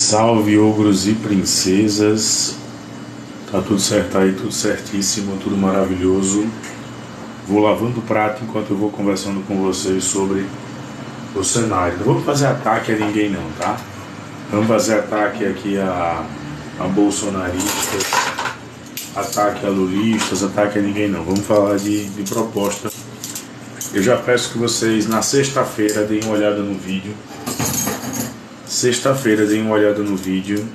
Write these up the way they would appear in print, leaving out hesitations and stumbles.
Salve ogros e princesas, tá tudo certo aí, tudo certíssimo, tudo maravilhoso. Vou lavando o prato enquanto eu vou conversando com vocês sobre o cenário. Não vamos fazer ataque a ninguém não, tá? Vamos fazer ataque aqui a bolsonaristas, ataque a lulistas, ataque a ninguém não. Vamos falar de proposta. Eu já peço que vocês na sexta-feira deem uma olhada no vídeo. Sexta-feira deem uma olhada no vídeo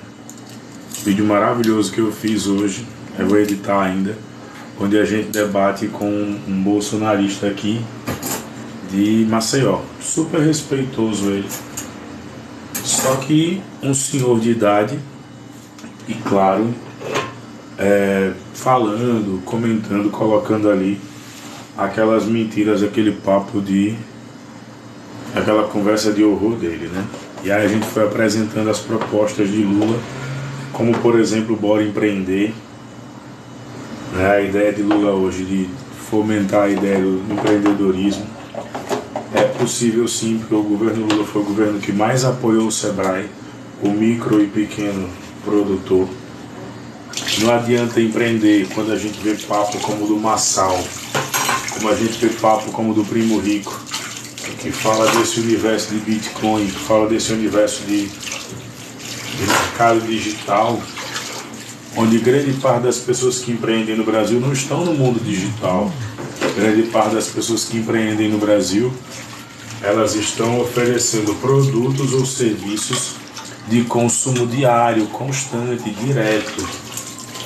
maravilhoso que eu fiz hoje, eu vou editar ainda, onde a gente debate com um bolsonarista aqui de Maceió, super respeitoso ele, só que um senhor de idade e claro, falando, comentando, colocando ali aquelas mentiras, aquele papo aquela conversa de horror dele, né? E aí a gente foi apresentando as propostas de Lula, como por exemplo, bora empreender, né? A ideia de Lula hoje de fomentar a ideia do empreendedorismo. É possível sim, porque o governo Lula foi o governo que mais apoiou o Sebrae, o micro e pequeno produtor. Não adianta empreender quando a gente vê papo como o do Massal, como a gente vê papo como o do Primo Rico, que fala desse universo de Bitcoin, que fala desse universo de mercado digital, onde grande parte das pessoas que empreendem no Brasil não estão no mundo digital. Grande parte das pessoas que empreendem no Brasil, elas estão oferecendo produtos ou serviços de consumo diário, constante, direto.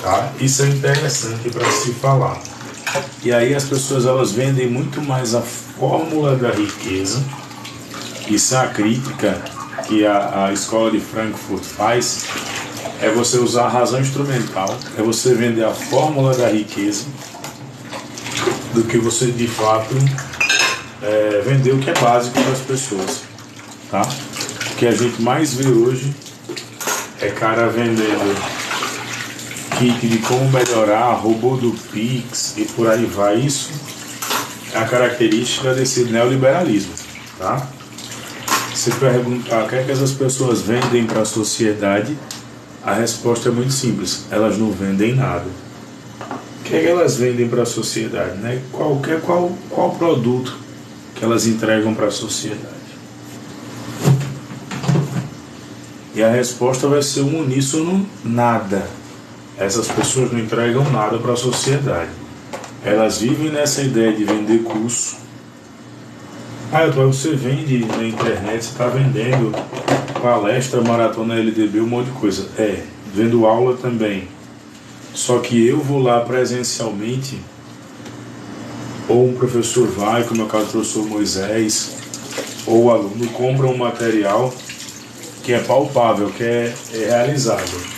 Tá? Isso é interessante para se falar. E aí as pessoas elas vendem muito mais a fórmula da riqueza. Isso é a crítica que a escola de Frankfurt faz, é você usar a razão instrumental, é você vender a fórmula da riqueza, do que você de fato vender o que é básico para as pessoas. Tá? O que a gente mais vê hoje é cara vendendo kit de como melhorar, robô do Pix e por aí vai. Isso é a característica desse neoliberalismo, tá? Se perguntar o que é que essas pessoas vendem para a sociedade, a resposta é muito simples, elas não vendem nada. O que é que elas vendem para a sociedade, né? Qual produto que elas entregam para a sociedade? E a resposta vai ser um uníssono: nada. Essas pessoas não entregam nada para a sociedade. Elas vivem nessa ideia de vender curso. Você vende na internet, você está vendendo palestra, maratona, LDB, um monte de coisa. Vendo aula também. Só que eu vou lá presencialmente, ou um professor vai, como é o caso do professor Moisés, ou o aluno compra um material que é palpável, que é realizável.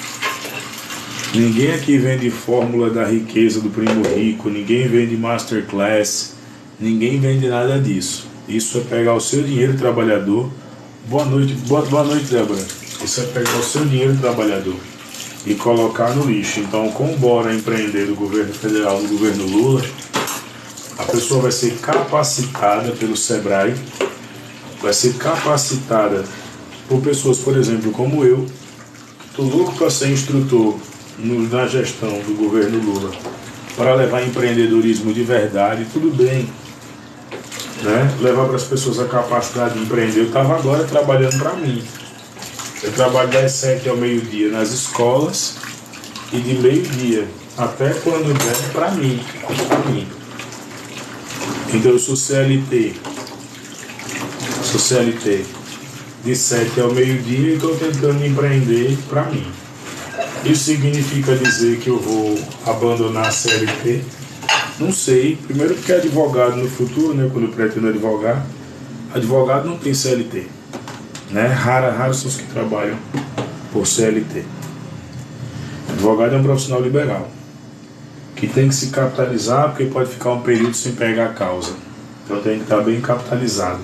Ninguém aqui vende fórmula da riqueza do Primo Rico, ninguém vende masterclass, ninguém vende nada disso. Isso é pegar o seu dinheiro trabalhador. Boa noite, Débora. Isso é pegar o seu dinheiro trabalhador e colocar no lixo. Então, com o Bora Empreender do governo federal, do governo Lula, a pessoa vai ser capacitada pelo Sebrae, vai ser capacitada por pessoas, por exemplo, como eu, que estou louco para ser instrutor na gestão do governo Lula, para levar empreendedorismo de verdade. Tudo bem, né? Levar para as pessoas a capacidade de empreender. Eu estava agora trabalhando para mim. Eu trabalho das 7 ao meio-dia nas escolas e de meio-dia até quando der para mim. Então eu sou CLT de 7 ao meio-dia e estou tentando empreender para mim. Isso significa dizer que eu vou abandonar a CLT? Não sei. Primeiro porque advogado no futuro, né, quando eu pretendo advogado não tem CLT. Né? Raros são os que trabalham por CLT. Advogado é um profissional liberal, que tem que se capitalizar, porque pode ficar um período sem pegar a causa. Então tem que estar bem capitalizado.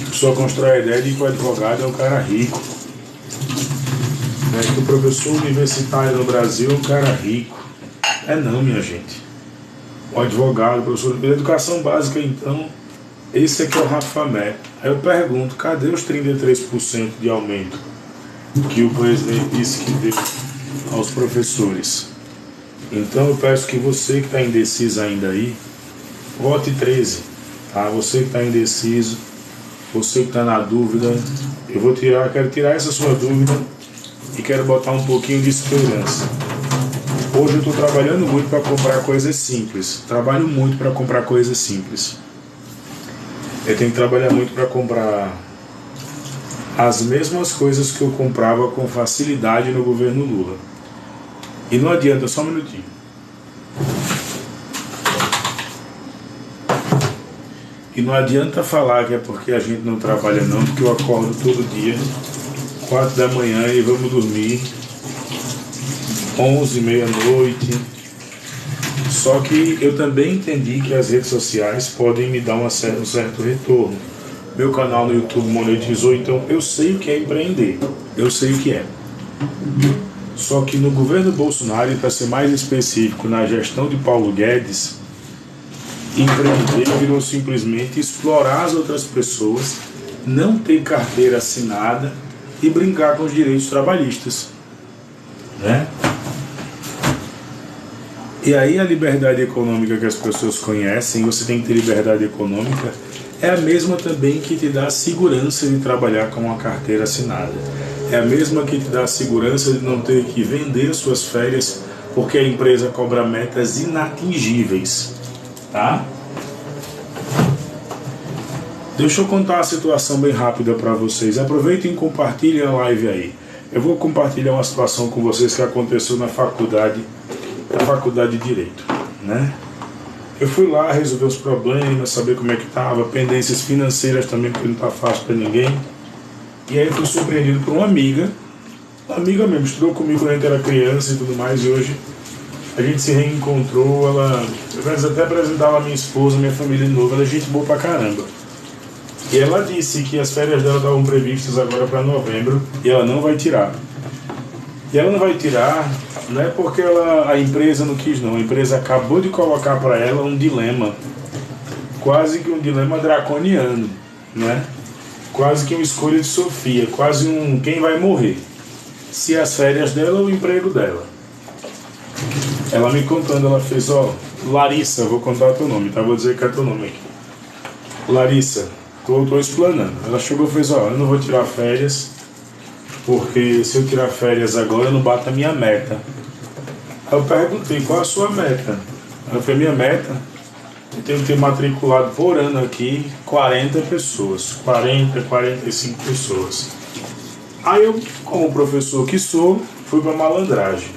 A pessoa constrói a ideia de que o advogado é um cara rico. Que o professor universitário no Brasil é um cara rico. Não, minha gente. O advogado, o professor de educação básica, então, esse aqui é o Rafamé. Aí eu pergunto, cadê os 33% de aumento que o presidente disse que deu aos professores. Então eu peço que você que está indeciso ainda aí, vote 13, tá? Você que está indeciso, você que está na dúvida, quero tirar essa sua dúvida e quero botar um pouquinho de esperança. Hoje eu estou trabalhando muito para comprar coisas simples. Trabalho muito para comprar coisas simples. Eu tenho que trabalhar muito para comprar as mesmas coisas que eu comprava com facilidade no governo Lula. E não adianta, só um minutinho. E não adianta falar que é porque a gente não trabalha não, porque eu acordo todo dia, 4 da manhã e vamos dormir 11, meia-noite. Só que eu também entendi que as redes sociais podem me dar um certo retorno. Meu canal no YouTube monetizou, então eu sei o que é empreender. Eu sei o que é. Só que no governo Bolsonaro, e para ser mais específico, na gestão de Paulo Guedes, empreender virou simplesmente explorar as outras pessoas, não ter carteira assinada e brincar com os direitos trabalhistas, né? E aí a liberdade econômica que as pessoas conhecem, você tem que ter liberdade econômica, é a mesma também que te dá a segurança de trabalhar com uma carteira assinada. É a mesma que te dá a segurança de não ter que vender suas férias porque a empresa cobra metas inatingíveis, tá? Deixa eu contar a situação bem rápida para vocês. Aproveitem e compartilhem a live aí. Eu vou compartilhar uma situação com vocês que aconteceu na faculdade de Direito, né? Eu fui lá resolver os problemas, saber como é que estava, pendências financeiras também, porque não está fácil para ninguém. E aí fui surpreendido por uma amiga mesmo, estudou comigo quando a gente era criança e tudo mais, e hoje a gente se reencontrou. Eu até apresentava a minha esposa, minha família de novo, ela é gente boa pra caramba. E ela disse que as férias dela estavam previstas agora para novembro e ela não vai tirar. E ela não vai tirar, não é porque a empresa não quis não, a empresa acabou de colocar para ela um dilema, quase que um dilema draconiano, né? Quase que uma escolha de Sofia, quase um quem vai morrer, se as férias dela ou o emprego dela. Ela me contando, ela fez, Larissa, vou contar o teu nome, tá? Vou dizer que é teu nome aqui. Larissa, tô explanando. Ela chegou e fez, eu não vou tirar férias, porque se eu tirar férias agora eu não bato a minha meta. Aí eu perguntei, qual a sua meta? Ela foi, minha meta, eu tenho que ter matriculado por ano aqui 40 pessoas, 40, 45 pessoas. Aí eu, como professor que sou, fui para malandragem.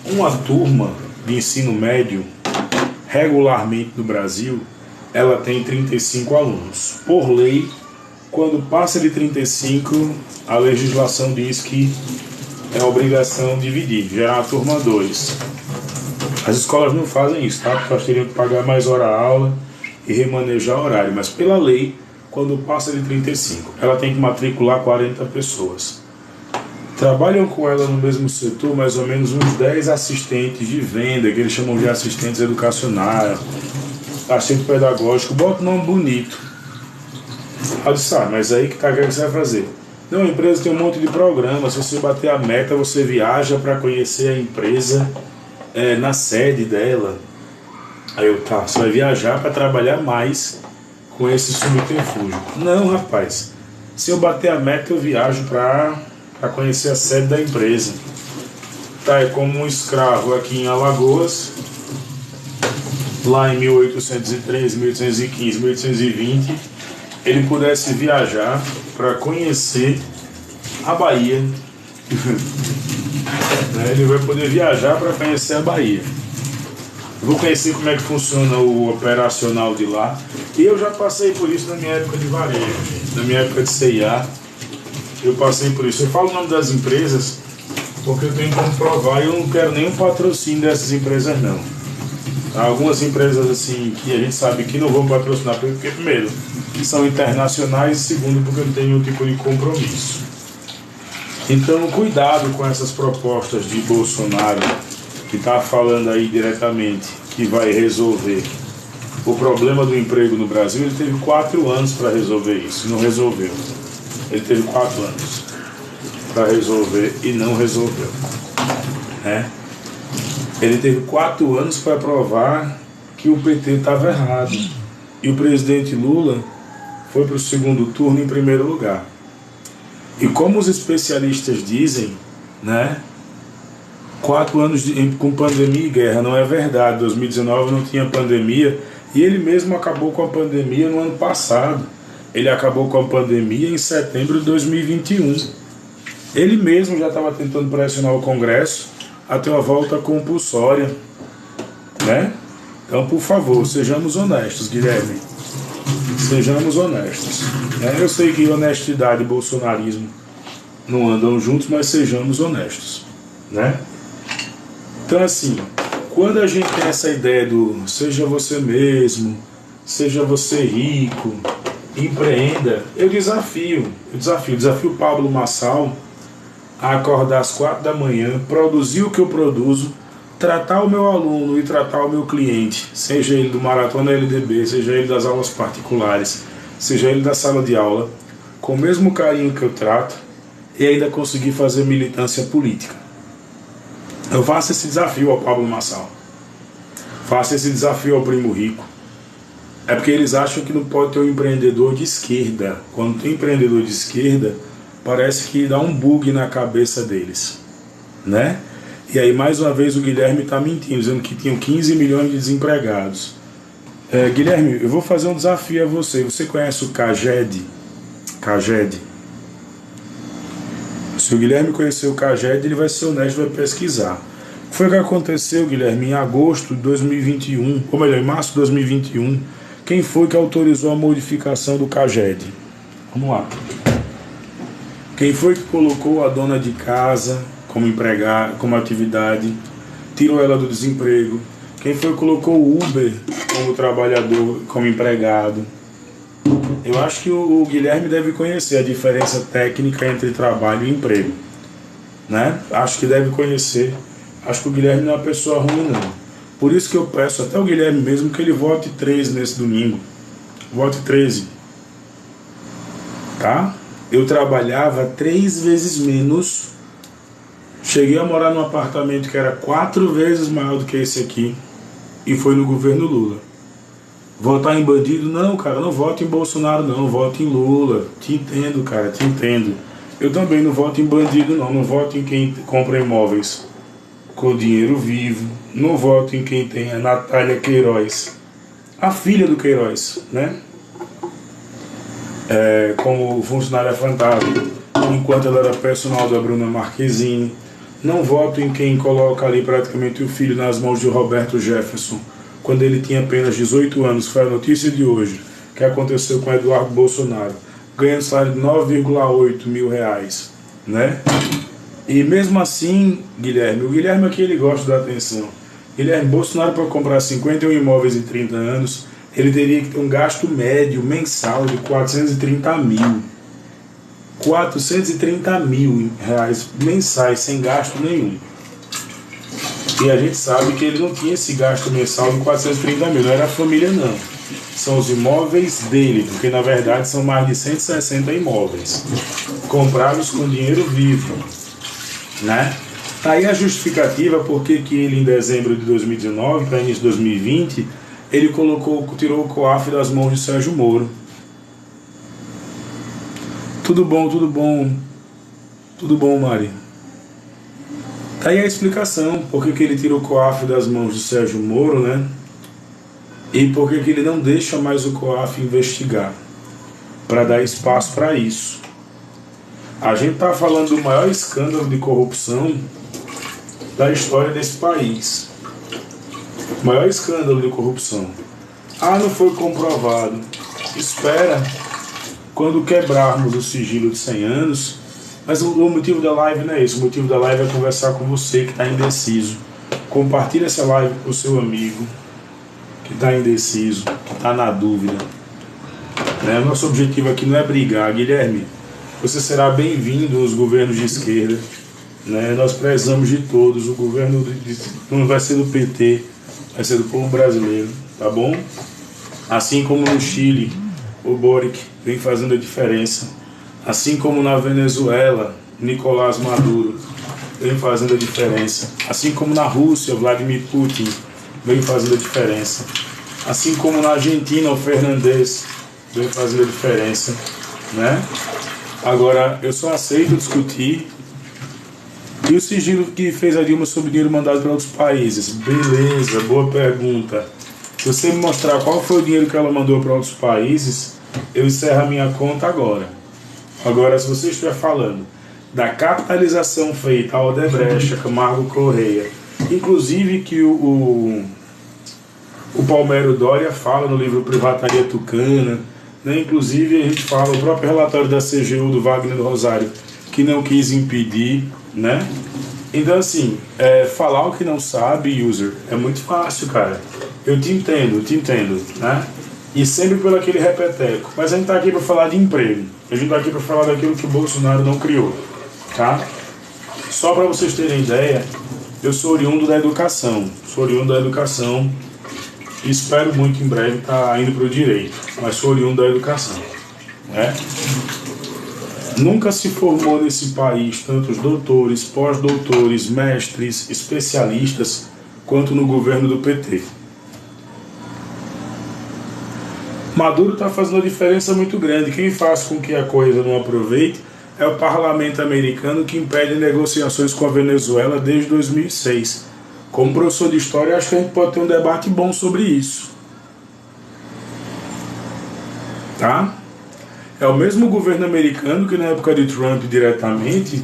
Uma turma de ensino médio, regularmente no Brasil, ela tem 35 alunos. Por lei, quando passa de 35, a legislação diz que é obrigação dividir, gerar a turma 2. As escolas não fazem isso, tá? Porque elas teriam que pagar mais hora-aula e remanejar horário. Mas pela lei, quando passa de 35, ela tem que matricular 40 pessoas. Trabalham com ela no mesmo setor mais ou menos uns 10 assistentes de venda, que eles chamam de assistentes educacionais, assistente pedagógico, bota um nome bonito. Ela disse, mas aí que tá, o que você vai fazer? Não, a empresa tem um monte de programas, se você bater a meta, você viaja para conhecer a empresa na sede dela. Aí eu, você vai viajar para trabalhar mais com esse subterfúgio. Não, rapaz, se eu bater a meta, eu viajo para conhecer a sede da empresa. É como um escravo aqui em Alagoas, lá em 1813, 1815, 1820, ele pudesse viajar para conhecer a Bahia. Ele vai poder viajar para conhecer a Bahia. Vou conhecer como é que funciona o operacional de lá. E eu já passei por isso na minha época de varejo, gente. Na minha época de CIA, eu passei por isso. Eu falo o nome das empresas porque eu tenho como provar e eu não quero nenhum patrocínio dessas empresas, não. Há algumas empresas assim que a gente sabe que não vão patrocinar, porque primeiro, são internacionais, e segundo, porque não tem nenhum tipo de compromisso. Então, cuidado com essas propostas de Bolsonaro, que está falando aí diretamente que vai resolver o problema do emprego no Brasil. Ele teve 4 anos para resolver isso, não resolveu. Ele teve 4 anos. para resolver e não resolveu, né? Ele teve 4 anos para provar que o PT estava errado. E o presidente Lula foi para o segundo turno em primeiro lugar. E como os especialistas dizem, né? 4 anos com pandemia e guerra, não é verdade. 2019 não tinha pandemia e ele mesmo acabou com a pandemia no ano passado. Ele acabou com a pandemia em setembro de 2021. Ele mesmo já estava tentando pressionar o Congresso até uma volta compulsória, né? Então, por favor, sejamos honestos, Guilherme. Sejamos honestos, né? Eu sei que honestidade e bolsonarismo não andam juntos, mas sejamos honestos, né? Então, assim, quando a gente tem essa ideia do seja você mesmo, seja você rico, empreenda, eu desafio o Pablo Marçal a acordar às 4 da manhã, produzir o que eu produzo, tratar o meu aluno e tratar o meu cliente, seja ele do Maratona LDB, seja ele das aulas particulares, seja ele da sala de aula, com o mesmo carinho que eu trato e ainda conseguir fazer militância política. Eu faço esse desafio ao Pablo Marçal. Faço esse desafio ao Primo Rico. É porque eles acham que não pode ter um empreendedor de esquerda. Quando tem empreendedor de esquerda, parece que dá um bug na cabeça deles, né? E aí, mais uma vez, o Guilherme está mentindo, dizendo que tinham 15 milhões de desempregados. Guilherme, eu vou fazer um desafio a você. Você conhece o CAGED? CAGED. Se o Guilherme conhecer o CAGED, ele vai ser honesto e vai pesquisar. O que foi que aconteceu, Guilherme, em agosto de 2021, ou melhor, em março de 2021, quem foi que autorizou a modificação do CAGED? Vamos lá. Quem foi que colocou a dona de casa como empregada, como atividade, tirou ela do desemprego? Quem foi que colocou o Uber como trabalhador, como empregado? Eu acho que o Guilherme deve conhecer a diferença técnica entre trabalho e emprego, né? Acho que deve conhecer. Acho que o Guilherme não é uma pessoa ruim, não. Por isso que eu peço até o Guilherme mesmo que ele vote 13 nesse domingo. Vote 13. Tá? Eu trabalhava 3 vezes menos. Cheguei a morar num apartamento que era 4 vezes maior do que esse aqui. E foi no governo Lula. Votar em bandido? Não, cara, não voto em Bolsonaro, não. Voto em Lula. Te entendo, cara, te entendo. Eu também não voto em bandido, não. Não voto em quem compra imóveis com dinheiro vivo. Não voto em quem tem a Natália Queiroz, a filha do Queiroz, né? Como funcionária fantasma, enquanto ela era personal da Bruna Marquezine. Não voto em quem coloca ali praticamente o filho nas mãos de Roberto Jefferson, quando ele tinha apenas 18 anos. Foi a notícia de hoje, que aconteceu com Eduardo Bolsonaro, ganhando salário de 9,8 mil reais, né? E mesmo assim, Guilherme, o Guilherme aqui ele gosta da atenção. Guilherme, Bolsonaro, para comprar 51 imóveis em 30 anos, ele teria que ter um gasto médio mensal de 430 mil. 430 mil reais mensais, sem gasto nenhum. E a gente sabe que ele não tinha esse gasto mensal de 430 mil, não era a família, não. São os imóveis dele, porque na verdade são mais de 160 imóveis, comprados com dinheiro vivo, né? Tá aí a justificativa porque que ele, em dezembro de 2019, para início de 2020, ele tirou o COAF das mãos de Sérgio Moro. Tudo bom, tudo bom. Tudo bom, Mari. Tá aí a explicação por que ele tirou o COAF das mãos de Sérgio Moro, né? E por que ele não deixa mais o COAF investigar, para dar espaço para isso. A gente tá falando do maior escândalo de corrupção da história desse país. Maior escândalo de corrupção. Ah, não foi comprovado. Espera, quando quebrarmos o sigilo de 100 anos. Mas o motivo da live não é esse. O motivo da live é conversar com você que está indeciso. Compartilhe essa live com o seu amigo que está indeciso, que está na dúvida, né? Nosso objetivo aqui não é brigar. Guilherme, você será bem-vindo aos governos de esquerda, né? Nós prezamos de todos. O governo não vai ser do PT, vai ser do povo brasileiro, tá bom? Assim como no Chile, o Boric vem fazendo a diferença. Assim como na Venezuela, Nicolás Maduro vem fazendo a diferença. Assim como na Rússia, Vladimir Putin vem fazendo a diferença. Assim como na Argentina, o Fernandes vem fazendo a diferença, né? Agora, eu só aceito discutir. E o sigilo que fez a Dilma sobre dinheiro mandado para outros países? Beleza, boa pergunta. Se você me mostrar qual foi o dinheiro que ela mandou para outros países, eu encerro a minha conta agora. Agora, se você estiver falando da capitalização feita a Odebrecht, a Camargo Correia, inclusive que o Palmério Dória fala no livro Privataria Tucana, né? Inclusive a gente fala, o próprio relatório da CGU do Wagner do Rosário, que não quis impedir, né? Então assim, falar o que não sabe, user, é muito fácil, cara. Eu te entendo, né? E sempre pelo aquele repeteco. Mas a gente tá aqui para falar de emprego. A gente tá aqui para falar daquilo que o Bolsonaro não criou, tá? Só para vocês terem ideia, eu sou oriundo da educação. E espero muito em breve estar indo para o direito, mas sou oriundo da educação, né? Nunca se formou nesse país tantos doutores, pós-doutores, mestres, especialistas, quanto no governo do PT. Maduro está fazendo uma diferença muito grande. Quem faz com que a coisa não aproveite é o parlamento americano, que impede negociações com a Venezuela desde 2006. Como professor de história, acho que a gente pode ter um debate bom sobre isso. Tá? É o mesmo governo americano que na época de Trump diretamente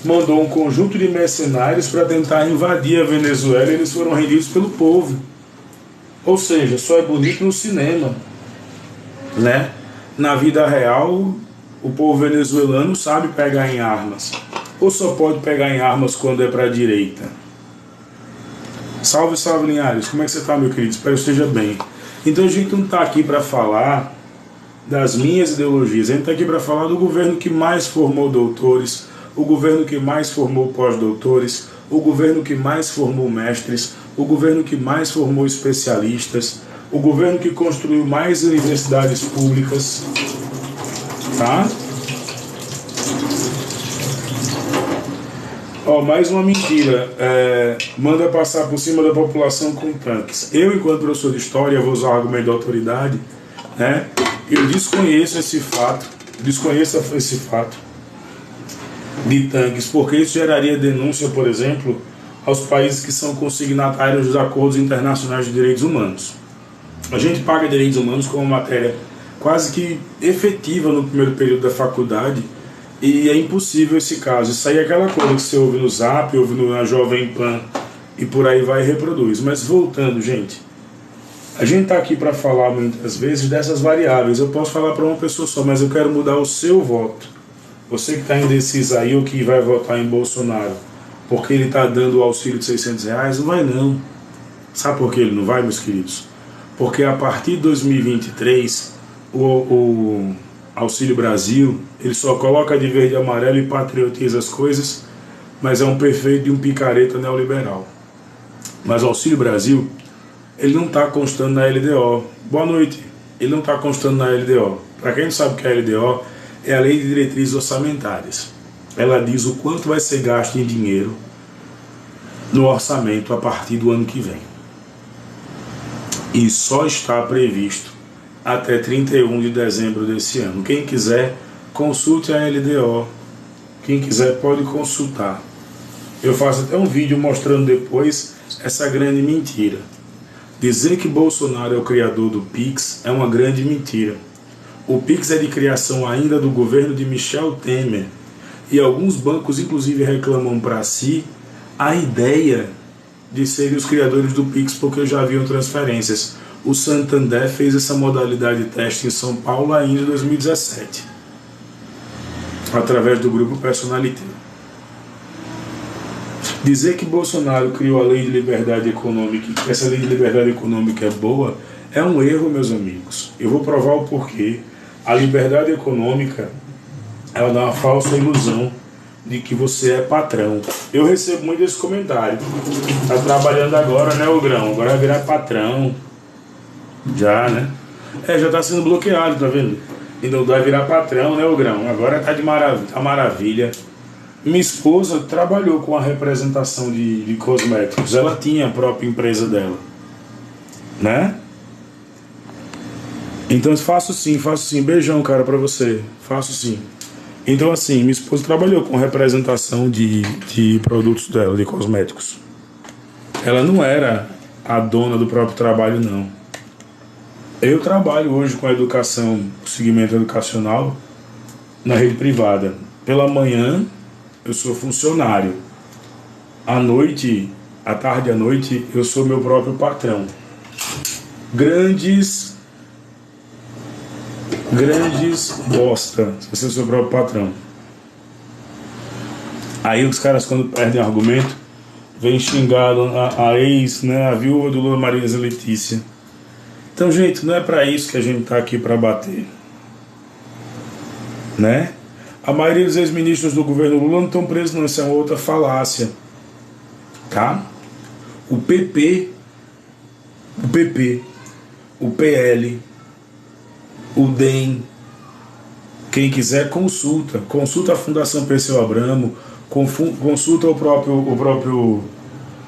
mandou um conjunto de mercenários para tentar invadir a Venezuela, e eles foram rendidos pelo povo. Ou seja, só é bonito no cinema, né? Na vida real, o povo venezuelano sabe pegar em armas, ou só pode pegar em armas quando é para a direita. Salve, salve, Linhares. Como é que você está, meu querido? Espero que esteja bem. Então a gente não está aqui para falar das minhas ideologias. A gente está aqui para falar do governo que mais formou doutores, o governo que mais formou pós-doutores, o governo que mais formou mestres, o governo que mais formou especialistas, o governo que construiu mais universidades públicas, tá? Ó, mais uma mentira. Manda passar por cima da população com tanques. Eu, enquanto professor de história, vou usar o argumento da autoridade, né? Eu desconheço esse fato de tanques, porque isso geraria denúncia, por exemplo, aos países que são consignatários dos acordos internacionais de direitos humanos. A gente paga direitos humanos como matéria quase que efetiva no primeiro período da faculdade, e é impossível esse caso. Isso aí é aquela coisa que você ouve no Zap, ouve na Jovem Pan e por aí vai e reproduz. Mas voltando, gente, a gente está aqui para falar muitas vezes dessas variáveis. Eu posso falar para uma pessoa só, mas eu quero mudar o seu voto. Você que está indeciso aí ou que vai votar em Bolsonaro porque ele está dando o auxílio de R$600, não vai não. Sabe por que ele não vai, meus queridos? Porque a partir de 2023, o Auxílio Brasil, ele só coloca de verde e amarelo e patriotiza as coisas, mas é um perfeito de um picareta neoliberal. Mas o Auxílio Brasil, ele não está constando na LDO. Boa noite. Ele não está constando na LDO. Para quem não sabe o que é a LDO, é a Lei de Diretrizes Orçamentárias. Ela diz o quanto vai ser gasto em dinheiro no orçamento a partir do ano que vem. E só está previsto até 31 de dezembro desse ano. Quem quiser, consulte a LDO. Quem quiser pode consultar. Eu faço até um vídeo mostrando depois essa grande mentira. Dizer que Bolsonaro é o criador do Pix é uma grande mentira. O Pix é de criação ainda do governo de Michel Temer. E alguns bancos inclusive reclamam para si a ideia de serem os criadores do Pix, porque já haviam transferências. O Santander fez essa modalidade de teste em São Paulo ainda em 2017, através do grupo Personalité. Dizer que Bolsonaro criou a lei de liberdade econômica e que essa lei de liberdade econômica é boa, é um erro, meus amigos. Eu vou provar o porquê. A liberdade econômica, ela dá uma falsa ilusão de que você é patrão. Eu recebo muito esse comentário. Tá trabalhando agora, né, o grão? Agora vai virar patrão. Já, né? Já tá sendo bloqueado, tá vendo? Então vai virar patrão, né, o grão? Agora tá de maravilha. Minha esposa trabalhou com a representação de cosméticos. Ela tinha a própria empresa dela, né? Então faço sim. Beijão, cara, pra você. Faço sim. Então assim, minha esposa trabalhou com representação de produtos dela, de cosméticos. Ela não era a dona do próprio trabalho, não. Eu trabalho hoje com a educação, o segmento educacional, na rede privada. Pela manhã, eu sou funcionário. À noite, à tarde e à noite, eu sou meu próprio patrão. Grandes bosta, se você é o seu próprio patrão. Aí os caras, quando perdem argumento, vem xingar a ex, né, a viúva do Lula, Marisa Letícia. Então, gente, não é pra isso que a gente tá aqui pra bater, né? A maioria dos ex-ministros do governo Lula não estão presos, não. Isso é uma outra falácia, tá? O PP, o PL, o DEM, quem quiser consulta a Fundação Perseu Abramo, consulta o próprio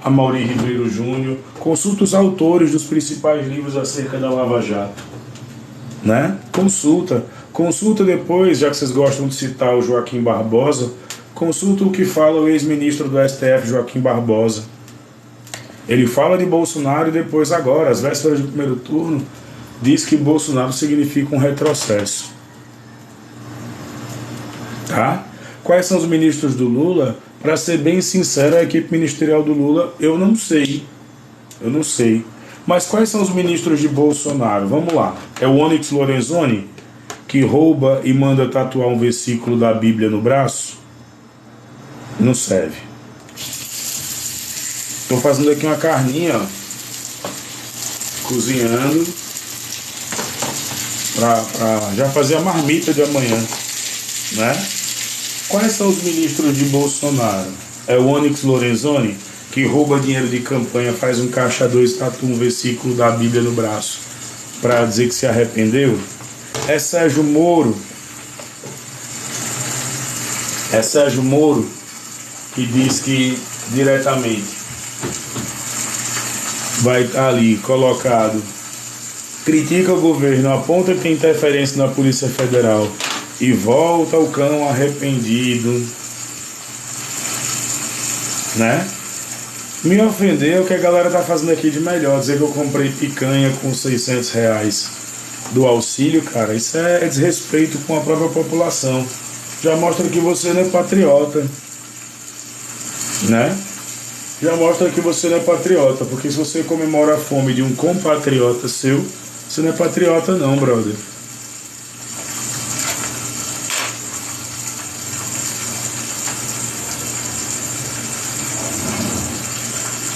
Amaury Ribeiro Júnior, consulta os autores dos principais livros acerca da Lava Jato, né? Consulta depois, já que vocês gostam de citar o Joaquim Barbosa, consulta o que fala o ex-ministro do STF, Joaquim Barbosa. Ele fala de Bolsonaro e depois, agora, às vésperas do primeiro turno, diz que Bolsonaro significa um retrocesso. Tá? Quais são os ministros do Lula? Para ser bem sincero, a equipe ministerial do Lula, eu não sei. Mas quais são os ministros de Bolsonaro? Vamos lá. É o Onyx Lorenzoni, que rouba e manda tatuar um versículo da Bíblia no braço? Não serve. Estou fazendo aqui uma carninha, ó, cozinhando, para já fazer a marmita de amanhã, né? Quais são os ministros de Bolsonaro? É o Onyx Lorenzoni, que rouba dinheiro de campanha, faz um caixa 2, tatua um versículo da Bíblia no braço para dizer que se arrependeu? É Sérgio Moro que diz que diretamente vai estar ali colocado: critica o governo, aponta que tem interferência na Polícia Federal e volta ao cão arrependido, né? Me ofender é o que a galera tá fazendo aqui de melhor, dizer que eu comprei picanha com R$600 do auxílio, cara. Isso é desrespeito com a própria população. Já mostra que você não é patriota, né? Já mostra que você não é patriota, porque se você comemora a fome de um compatriota seu, você não é patriota não, brother.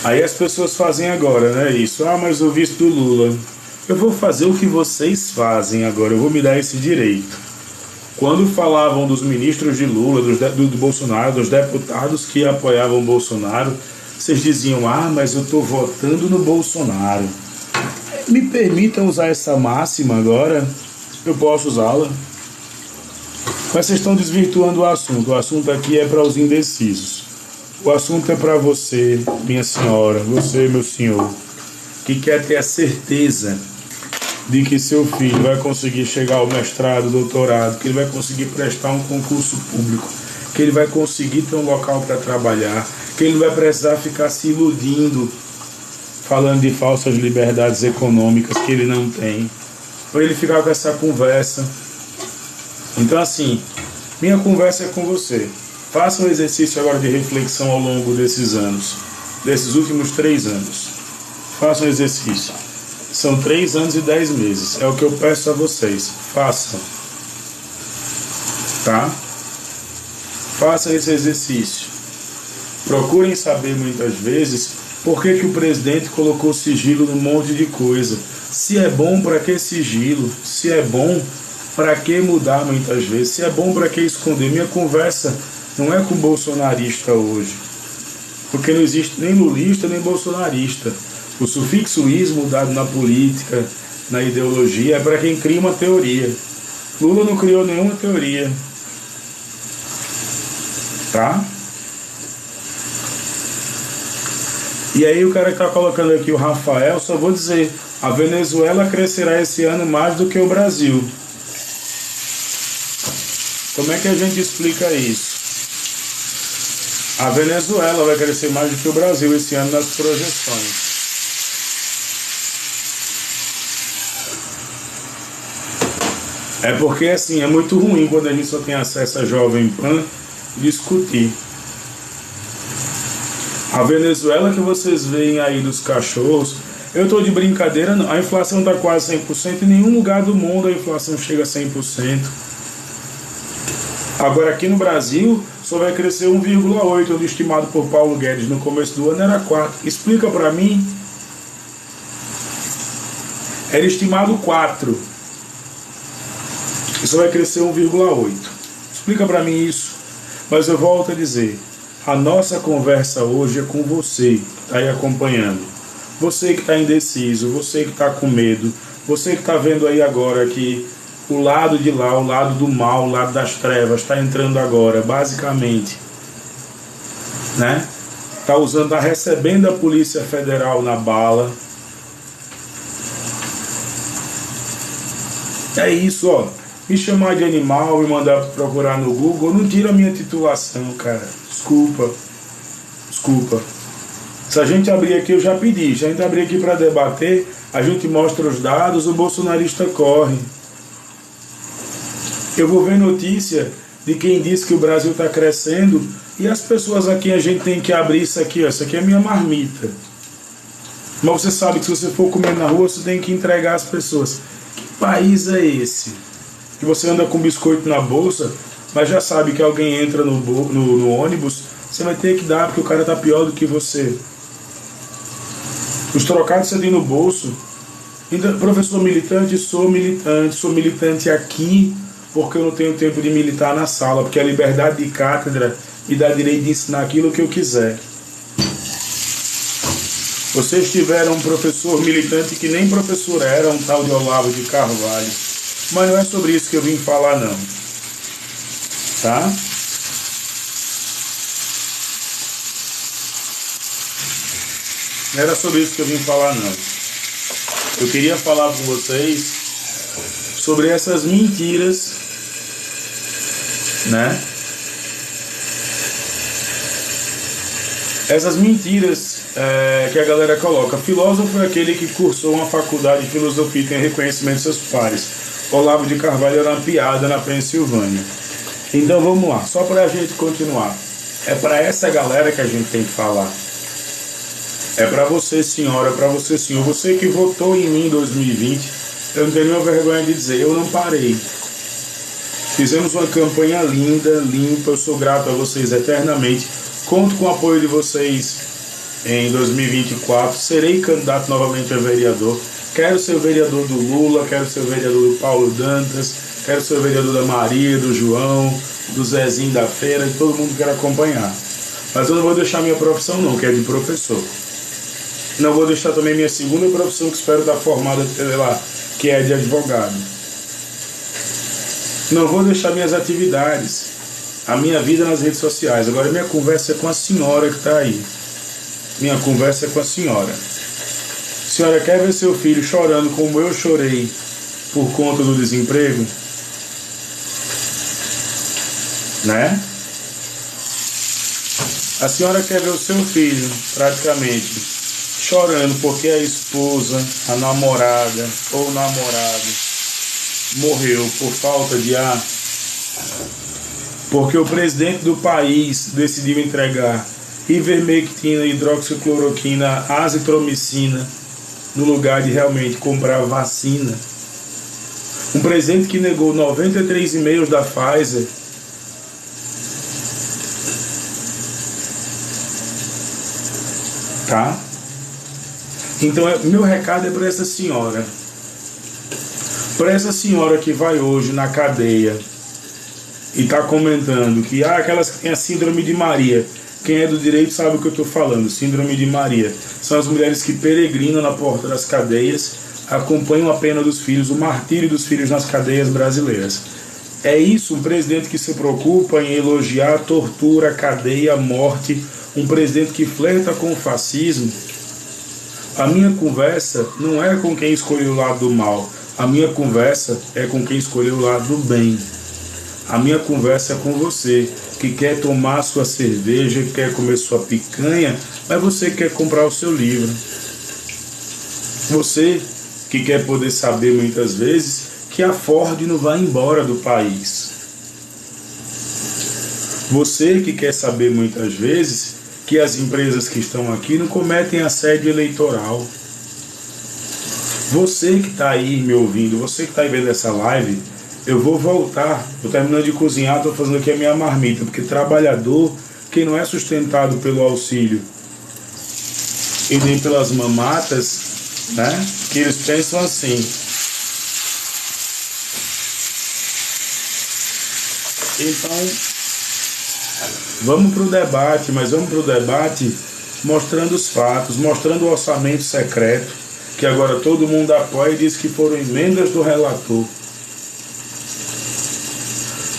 Aí as pessoas fazem agora, né, isso. Ah, mas o visto do Lula. Eu vou fazer o que vocês fazem agora, eu vou me dar esse direito. Quando falavam dos ministros de Lula, do Bolsonaro, dos deputados que apoiavam Bolsonaro, vocês diziam: ah, mas eu estou votando no Bolsonaro. Me permitam usar essa máxima agora, eu posso usá-la. Mas vocês estão desvirtuando o assunto aqui é para os indecisos. O assunto é para você, minha senhora, você, meu senhor, que quer ter a certeza de que seu filho vai conseguir chegar ao mestrado, doutorado, que ele vai conseguir prestar um concurso público, que ele vai conseguir ter um local para trabalhar, que ele não vai precisar ficar se iludindo, falando de falsas liberdades econômicas que ele não tem, para ele ficar com essa conversa. Então assim, minha conversa é com você. Faça um exercício agora de reflexão ao longo desses anos, desses últimos 3 anos. Faça um exercício. São 3 anos e 10 meses. É o que eu peço a vocês. Façam. Tá? Façam esse exercício. Procurem saber muitas vezes por que o presidente colocou sigilo num monte de coisa. Se é bom, para que sigilo? Se é bom, para que mudar muitas vezes? Se é bom, para que esconder? Minha conversa não é com bolsonarista hoje, porque não existe nem lulista nem bolsonarista. O sufixo ismo dado na política, na ideologia, é para quem cria uma teoria. Lula não criou nenhuma teoria. Tá? E aí o cara que está colocando aqui, o Rafael, só vou dizer, a Venezuela crescerá esse ano mais do que o Brasil. Como é que a gente explica isso? A Venezuela vai crescer mais do que o Brasil esse ano nas projeções. É porque assim, é muito ruim quando a gente só tem acesso a Jovem Pan discutir. A Venezuela que vocês veem aí dos cachorros, eu estou de brincadeira, não. A inflação está quase 100%, em nenhum lugar do mundo a inflação chega a 100%. Agora aqui no Brasil só vai crescer 1,8%, onde estimado por Paulo Guedes no começo do ano era 4%. Explica para mim. Era estimado 4%. E só vai crescer 1,8%. Explica para mim isso. Mas eu volto a dizer, a nossa conversa hoje é com você que está aí acompanhando. Você que está indeciso, você que está com medo, você que está vendo aí agora que o lado de lá, o lado do mal, o lado das trevas está entrando agora, basicamente, né? Está recebendo a Polícia Federal na bala. É isso, ó. Me chamar de animal, me mandar procurar no Google, não tira a minha titulação, cara. Desculpa. Se a gente abrir aqui, eu já pedi. Se a gente abrir aqui para debater, a gente mostra os dados, o bolsonarista corre. Eu vou ver notícia de quem diz que o Brasil está crescendo e as pessoas aqui, a gente tem que abrir isso aqui, ó. Isso aqui é minha marmita. Mas você sabe que se você for comer na rua, você tem que entregar às pessoas. Que país é esse? Que você anda com biscoito na bolsa, mas já sabe que alguém entra no ônibus, você vai ter que dar, porque o cara está pior do que você. Os trocados você tem no bolso. Então, professor militante, sou militante aqui, porque eu não tenho tempo de militar na sala, porque a liberdade de cátedra me dá direito de ensinar aquilo que eu quiser. Vocês tiveram um professor militante que nem professor era, um tal de Olavo de Carvalho. Mas não é sobre isso que eu vim falar, não. Tá? Não era sobre isso que eu vim falar, não. Eu queria falar com vocês sobre essas mentiras, né? Essas mentiras que a galera coloca. Filósofo é aquele que cursou uma faculdade de filosofia e tem reconhecimento de seus pares. Olavo de Carvalho era uma piada na Pensilvânia. Então vamos lá, só para a gente continuar. É para essa galera que a gente tem que falar. É para você, senhora, para você, senhor. Você que votou em mim em 2020, eu não tenho nenhuma vergonha de dizer, eu não parei. Fizemos uma campanha linda, limpa, eu sou grato a vocês eternamente. Conto com o apoio de vocês em 2024. Serei candidato novamente a vereador. Quero ser o vereador do Lula, quero ser o vereador do Paulo Dantas, quero ser o vereador da Maria, do João, do Zezinho da Feira, de todo mundo que quer acompanhar. Mas eu não vou deixar minha profissão não, que é de professor. Não vou deixar também minha segunda profissão, que espero dar formada, lá, que é de advogado. Não vou deixar minhas atividades, a minha vida nas redes sociais. Agora minha conversa é com a senhora que está aí. Minha conversa é com a senhora. A senhora quer ver seu filho chorando como eu chorei por conta do desemprego? Né? A senhora quer ver o seu filho, praticamente, chorando porque a esposa, a namorada ou namorado morreu por falta de ar? Porque o presidente do país decidiu entregar ivermectina, hidroxicloroquina, azitromicina, no lugar de realmente comprar vacina. Um presidente que negou 93 e-mails da Pfizer. Tá? Então, meu recado é para essa senhora. Para essa senhora que vai hoje na cadeia e está comentando que aquelas que têm a síndrome de Maria. Quem é do direito sabe o que eu estou falando. Síndrome de Maria. São as mulheres que peregrinam na porta das cadeias, acompanham a pena dos filhos, o martírio dos filhos nas cadeias brasileiras. É isso, um presidente que se preocupa em elogiar tortura, cadeia, morte, um presidente que flerta com o fascismo. A minha conversa não é com quem escolheu o lado do mal, a minha conversa é com quem escolheu o lado do bem. A minha conversa é com você, que quer tomar sua cerveja, que quer comer sua picanha, mas você quer comprar o seu livro. Você que quer poder saber muitas vezes que a Ford não vai embora do país. Você que quer saber muitas vezes que as empresas que estão aqui não cometem assédio eleitoral. Você que está aí me ouvindo, você que está aí vendo essa live, eu vou voltar, estou terminando de cozinhar, estou fazendo aqui a minha marmita, porque trabalhador, quem não é sustentado pelo auxílio e nem pelas mamatas, né, que eles pensam assim. Então, vamos para o debate, mas vamos para o debate mostrando os fatos, mostrando o orçamento secreto, que agora todo mundo apoia e diz que foram emendas do relator.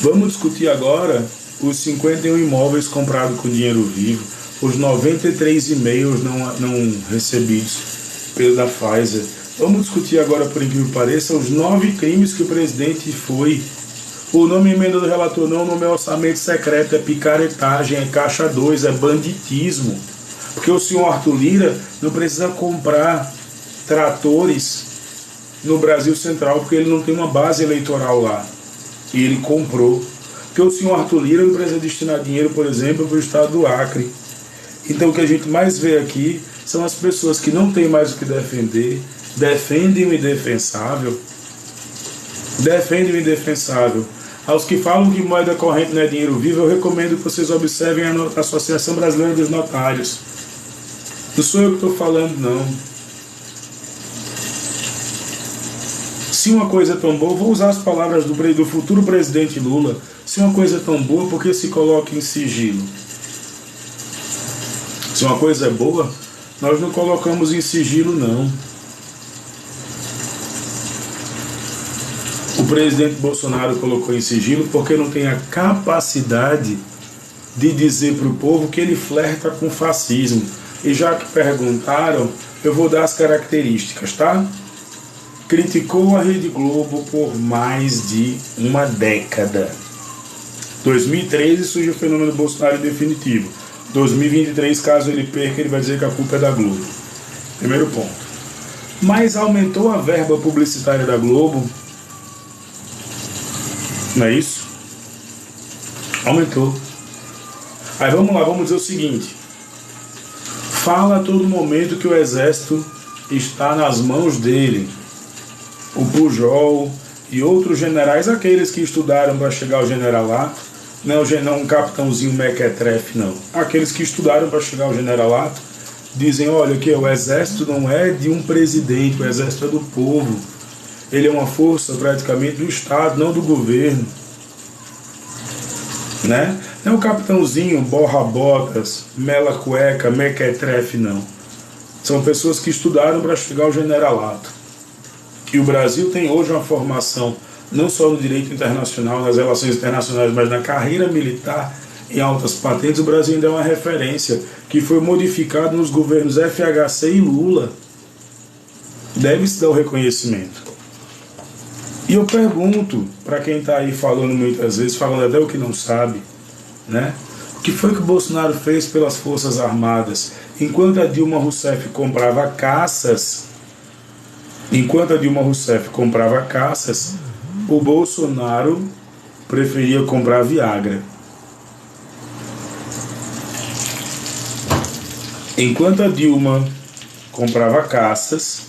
Vamos discutir agora os 51 imóveis comprados com dinheiro vivo, os 93 e-mails não recebidos pela Pfizer. Vamos discutir agora, por incrível que pareça, os 9 crimes que o presidente foi. O nome emenda do relator não, o nome é orçamento secreto, é picaretagem, é caixa 2, é banditismo. Porque o senhor Arthur Lira não precisa comprar tratores no Brasil Central, porque ele não tem uma base eleitoral lá. E ele comprou. Porque o senhor Arthur Lira não precisa destinar dinheiro, por exemplo, para o estado do Acre. Então o que a gente mais vê aqui são as pessoas que não têm mais o que defender, defendem o indefensável. Defendem o indefensável. Aos que falam que moeda corrente não é dinheiro vivo, eu recomendo que vocês observem a Associação Brasileira dos Notários. Não sou eu que estou falando, não. Se uma coisa é tão boa, vou usar as palavras do futuro presidente Lula, se uma coisa é tão boa, por que se coloca em sigilo? Se uma coisa é boa, nós não colocamos em sigilo, não. O presidente Bolsonaro colocou em sigilo porque não tem a capacidade de dizer para o povo que ele flerta com fascismo. E já que perguntaram, eu vou dar as características, tá? Criticou a Rede Globo por mais de uma década. 2013 surge o fenômeno Bolsonaro definitivo. 2023, caso ele perca, ele vai dizer que a culpa é da Globo. Primeiro ponto. Mas aumentou a verba publicitária da Globo. Não é isso? Aumentou. Aí vamos lá, vamos dizer o seguinte. Fala a todo momento que o exército está nas mãos dele. O Pujol e outros generais, aqueles que estudaram para chegar ao generalato, não um capitãozinho mequetrefe, não. Aqueles que estudaram para chegar ao generalato dizem, olha, que o exército não é de um presidente, o exército é do povo. Ele é uma força praticamente do Estado, não do governo. Né? Não é o capitãozinho, borra-botas, mela-cueca, mequetrefe, não. São pessoas que estudaram para chegar ao generalato. E o Brasil tem hoje uma formação, não só no direito internacional, nas relações internacionais, mas na carreira militar, em altas patentes. O Brasil ainda é uma referência, que foi modificado nos governos FHC e Lula. Deve-se dar o reconhecimento. E eu pergunto para quem está aí falando muitas vezes, falando até o que não sabe, né? O que foi que o Bolsonaro fez pelas Forças Armadas? Enquanto a Dilma Rousseff comprava caças, o Bolsonaro preferia comprar Viagra. Enquanto a Dilma comprava caças,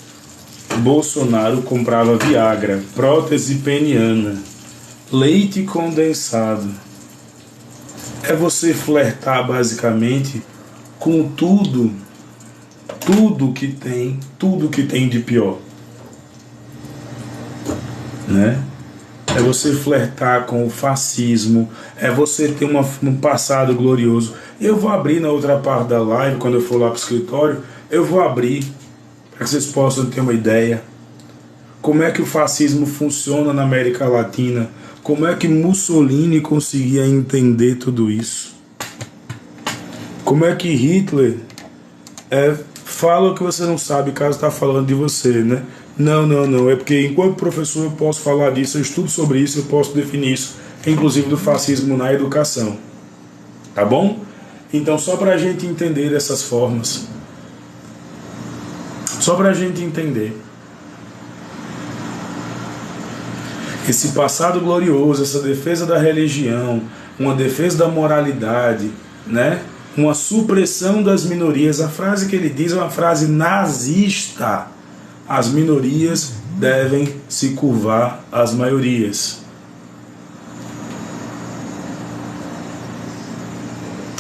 Bolsonaro comprava Viagra, prótese peniana, leite condensado. É você flertar basicamente com tudo que tem de pior, né? É você flertar com o fascismo, é você ter um passado glorioso. Eu vou abrir na outra parte da live, quando eu for lá para o escritório, eu vou abrir para que vocês possam ter uma ideia como é que o fascismo funciona na América Latina, Como é que Mussolini conseguia entender tudo isso? Como é que Hitler fala o que você não sabe, caso está falando de você, né? Não. É porque enquanto professor eu posso falar disso, eu estudo sobre isso, eu posso definir isso, inclusive do fascismo na educação. Tá bom? Então, só para a gente entender dessas formas. Só para a gente entender. Esse passado glorioso, essa defesa da religião, uma defesa da moralidade, né? Uma supressão das minorias. A frase que ele diz é uma frase nazista. As minorias devem se curvar às maiorias.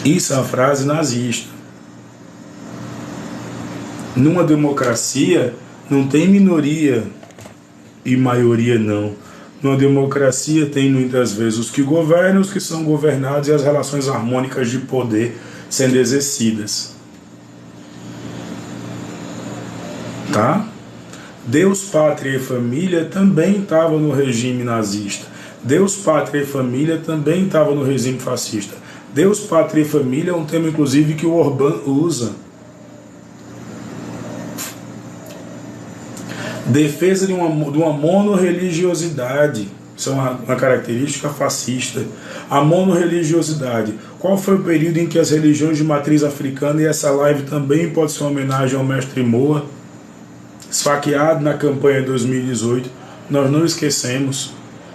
Isso é uma frase nazista. Numa democracia não tem minoria e maioria não. Numa democracia tem muitas vezes os que governam, os que são governados e as relações harmônicas de poder sendo exercidas. Tá? Deus, Pátria e Família também estava no regime nazista. Deus, Pátria e Família também estava no regime fascista. Deus, Pátria e Família é um tema inclusive que o Orbán usa. Defesa de uma monorreligiosidade. Isso é uma característica fascista. A monorreligiosidade. Qual foi o período em que as religiões de matriz africana, e essa live também pode ser uma homenagem ao mestre Moa, esfaqueado na campanha de 2018, nós não esquecemos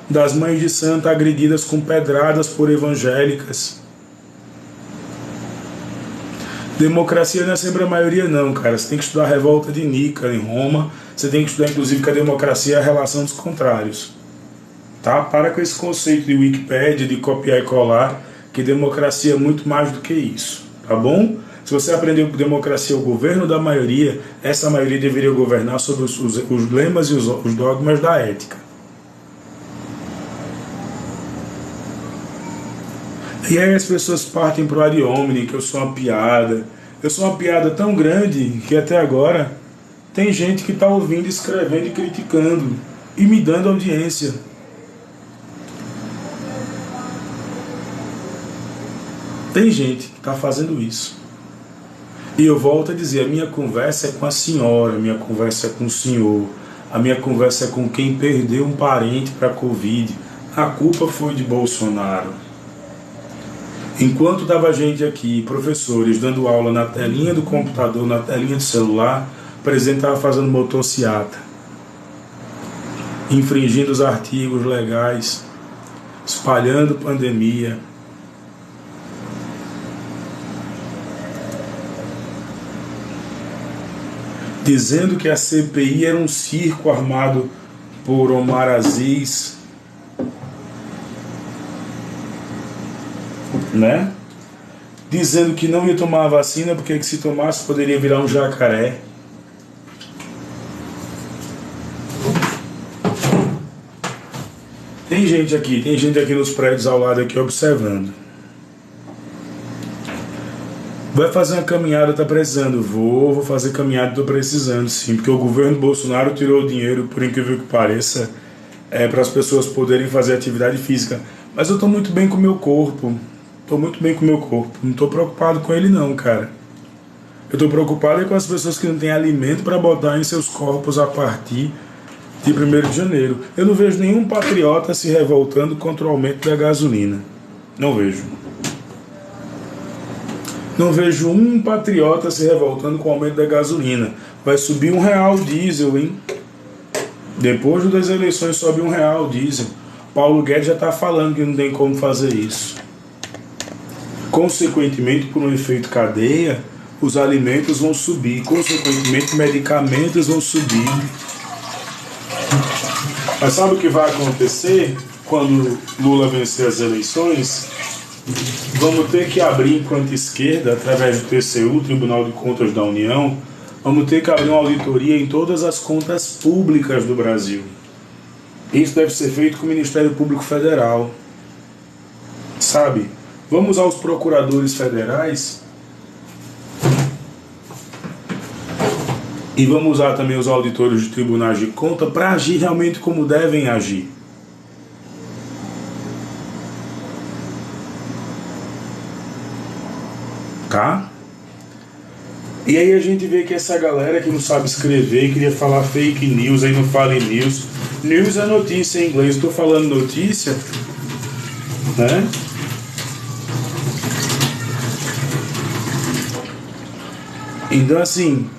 das mães de santo agredidas com pedradas por evangélicas. Democracia não é sempre a maioria não, cara. Você tem que estudar a revolta de Nica em Roma. Você tem que estudar inclusive que a democracia é a relação dos contrários. Tá? Para com esse conceito de Wikipédia, de copiar e colar, que democracia é muito mais do que isso. Tá bom? Se você aprendeu que democracia é o governo da maioria, essa maioria deveria governar sobre os lemas e os dogmas da ética. E aí as pessoas partem pro ad hominem, que eu sou uma piada. Eu sou uma piada tão grande que até agora tem gente que está ouvindo, escrevendo e criticando e me dando audiência. Tem gente que está fazendo isso. E eu volto a dizer, a minha conversa é com a senhora, a minha conversa é com o senhor, a minha conversa é com quem perdeu um parente para a Covid. A culpa foi de Bolsonaro. Enquanto estava gente aqui, professores, dando aula na telinha do computador, na telinha do celular, o presidente estava fazendo motociata, infringindo os artigos legais, espalhando pandemia. Dizendo que a CPI era um circo armado por Omar Aziz, né? Dizendo que não ia tomar a vacina porque que se tomasse poderia virar um jacaré. Tem gente aqui nos prédios ao lado aqui observando. Vai fazer uma caminhada, tá precisando? Vou fazer caminhada, tô precisando sim, porque o governo Bolsonaro tirou o dinheiro, por incrível que pareça, para as pessoas poderem fazer atividade física. Mas eu tô muito bem com o meu corpo. Não tô preocupado com ele não, cara. Eu tô preocupado com as pessoas que não têm alimento para botar em seus corpos a partir de 1º de janeiro. Eu não vejo nenhum patriota se revoltando contra o aumento da gasolina. Não vejo. Não vejo um patriota se revoltando com o aumento da gasolina. Vai subir R$1 o diesel, hein? Depois das eleições sobe R$1 o diesel. Paulo Guedes já está falando que não tem como fazer isso. Consequentemente, por um efeito cadeia, os alimentos vão subir. Consequentemente, medicamentos vão subir. Mas sabe o que vai acontecer quando Lula vencer as eleições? Vamos ter que abrir, enquanto esquerda, através do TCU, Tribunal de Contas da União, vamos ter que abrir uma auditoria em todas as contas públicas do Brasil. Isso deve ser feito com o Ministério Público Federal. Sabe? Vamos usar os procuradores federais e vamos usar também os auditores de tribunais de conta para agir realmente como devem agir. tá? E aí a gente vê que essa galera que não sabe escrever, queria falar fake news, aí não fala em news. News é notícia em inglês, estou falando notícia, né? Então assim,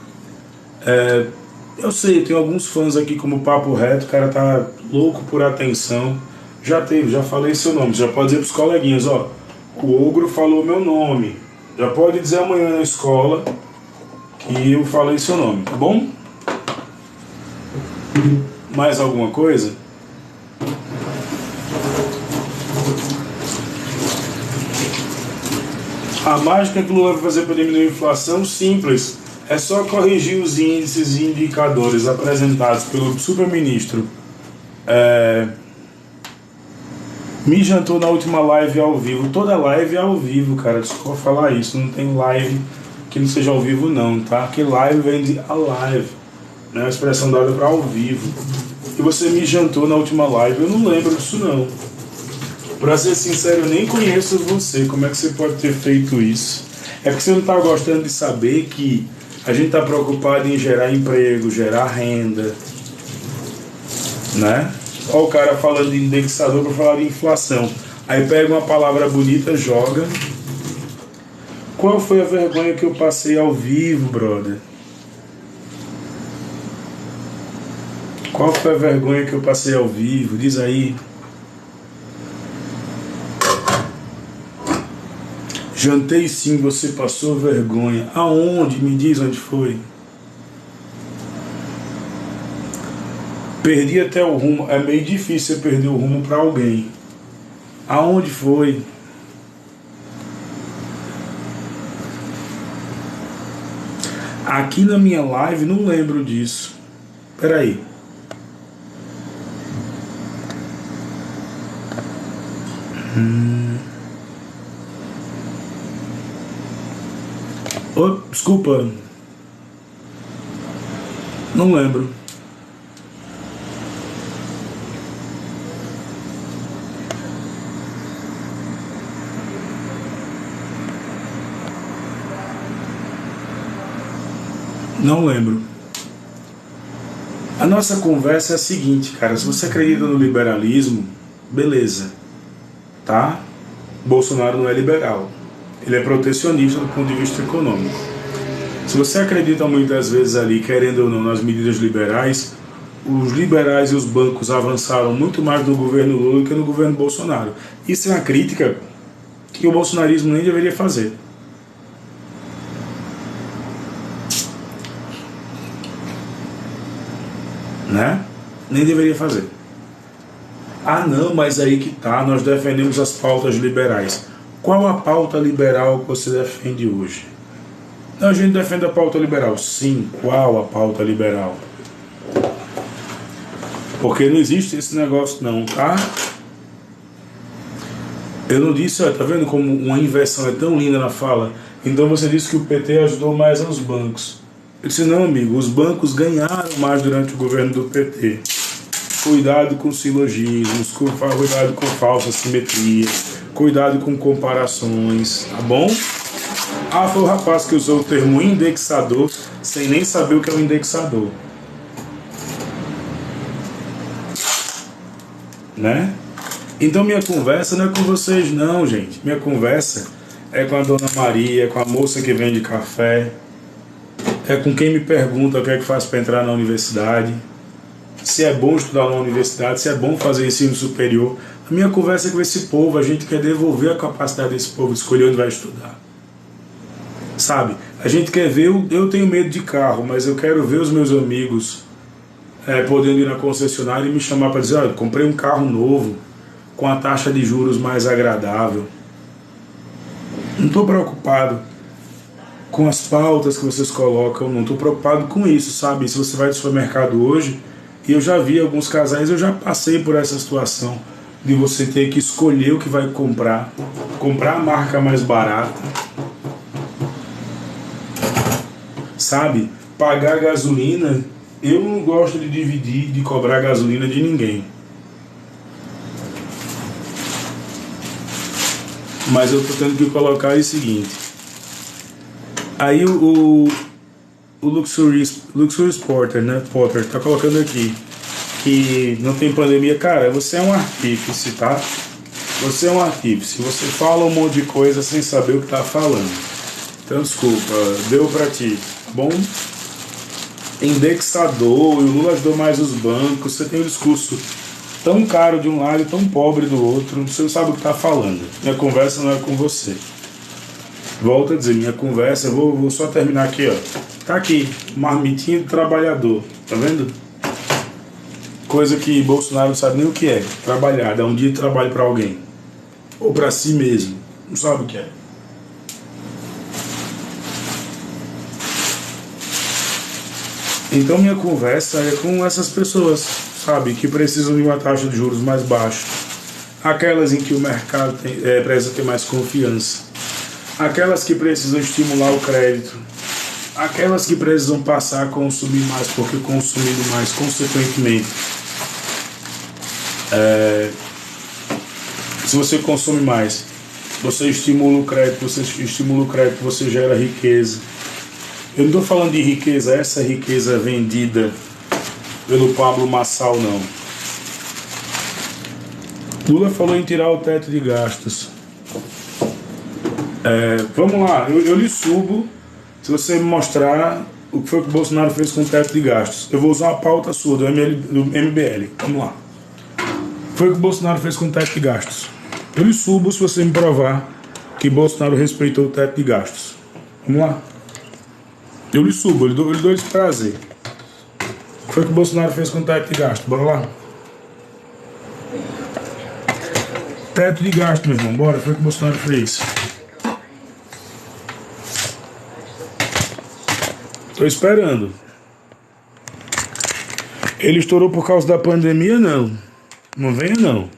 eu sei, tem alguns fãs aqui como Papo Reto, o cara tá louco por atenção. Já falei seu nome, já pode dizer pros coleguinhas, ó, o Ogro falou meu nome. Já pode dizer amanhã na escola que eu falei seu nome, tá bom? Mais alguma coisa? A mágica que o Lula vai fazer para diminuir a inflação? Simples. É só corrigir os índices e indicadores apresentados pelo superministro. Me jantou na última live ao vivo. Toda live é ao vivo, cara. Desculpa falar isso. Não tem live que não seja ao vivo, não, tá? Que live vem de alive, né? A expressão dada para ao vivo. E você me jantou na última live. Eu não lembro disso, não. Pra ser sincero, eu nem conheço você. Como é que você pode ter feito isso? É porque você não tá gostando de saber que a gente tá preocupado em gerar emprego, gerar renda, né? Olha o cara falando de indexador para falar de inflação. Aí pega uma palavra bonita, joga. Qual foi a vergonha que eu passei ao vivo, brother? Qual foi a vergonha que eu passei ao vivo? Diz aí. Jantei sim, você passou vergonha. Aonde? Me diz onde foi. Perdi até o rumo. É meio difícil você perder o rumo para alguém. Aonde foi? Aqui na minha live não lembro disso. Peraí. Oh, desculpa. Não lembro. Não lembro. A nossa conversa é a seguinte, cara. Se você acredita no liberalismo, beleza, tá? Bolsonaro não é liberal. Ele é protecionista do ponto de vista econômico. Se você acredita muitas vezes ali, querendo ou não, nas medidas liberais, os liberais e os bancos avançaram muito mais no governo Lula do que no governo Bolsonaro. Isso é uma crítica que o bolsonarismo nem deveria fazer. Né? Nem deveria fazer. Ah não, mas aí que tá, nós defendemos as pautas liberais. Qual a pauta liberal que você defende hoje? Não, a gente defende a pauta liberal. Sim, qual a pauta liberal? Porque não existe esse negócio não, tá? Eu não disse, ó, tá vendo como uma inversão é tão linda na fala? Então você disse que o PT ajudou mais aos bancos. Eu disse, não amigo, os bancos ganharam mais durante o governo do PT. Cuidado com silogismos, cuidado com falsa simetria, cuidado com comparações, tá bom? Ah, foi o rapaz que usou o termo indexador sem nem saber o que é um indexador. Né? Então minha conversa não é com vocês não, gente. Minha conversa é com a Dona Maria, com a moça que vende café, é com quem me pergunta o que é que faz para entrar na universidade, se é bom estudar na universidade, se é bom fazer ensino superior. A minha conversa é com esse povo, a gente quer devolver a capacidade desse povo de escolher onde vai estudar. Sabe? A gente quer ver, eu tenho medo de carro, mas eu quero ver os meus amigos podendo ir na concessionária e me chamar para dizer, olha, comprei um carro novo, com a taxa de juros mais agradável. Não estou preocupado com as pautas que vocês colocam, não estou preocupado com isso, sabe? Se você vai no supermercado hoje, e eu já vi alguns casais, eu já passei por essa situação de você ter que escolher o que vai comprar a marca mais barata, sabe? Pagar gasolina, eu não gosto de dividir, de cobrar gasolina de ninguém. Mas eu estou tendo que colocar o seguinte, Aí o Luxury Porter, né? Potter tá colocando aqui que não tem pandemia. Cara, você é um artífice, tá? Você é um artífice. Você fala um monte de coisa sem saber o que tá falando. Então, desculpa, deu pra ti, tá bom? Indexador, e o Lula ajudou mais os bancos. Você tem um discurso tão caro de um lado e tão pobre do outro. Você não sabe o que tá falando. Minha conversa não é com você. Volto a dizer, minha conversa, vou só terminar aqui, ó. Tá aqui, marmitinha do trabalhador, tá vendo? Coisa que Bolsonaro não sabe nem o que é. Trabalhar, dar um dia de trabalho pra alguém. Ou pra si mesmo. Não sabe o que é. Então minha conversa é com essas pessoas, sabe? Que precisam de uma taxa de juros mais baixa. Aquelas em que o mercado precisa ter mais confiança. Aquelas que precisam estimular o crédito, aquelas que precisam passar a consumir mais, porque consumindo mais, consequentemente, se você consome mais, você estimula o crédito, você gera riqueza. Eu não estou falando de riqueza, essa riqueza vendida pelo Pablo Marçal, não. Lula falou em tirar o teto de gastos. Vamos lá, eu lhe subo se você me mostrar o que foi que o Bolsonaro fez com o teto de gastos. Eu vou usar uma pauta sua do MBL. Vamos lá. O que foi que o Bolsonaro fez com o teto de gastos? Eu lhe subo se você me provar que Bolsonaro respeitou o teto de gastos. Vamos lá. Eu lhe subo, eu lhe dou esse prazer. O que foi que o Bolsonaro fez com o teto de gastos? Bora lá. Teto de gasto, meu irmão. Bora, o que foi que o Bolsonaro fez? Tô esperando. Ele estourou por causa da pandemia? Não. Não venha, não.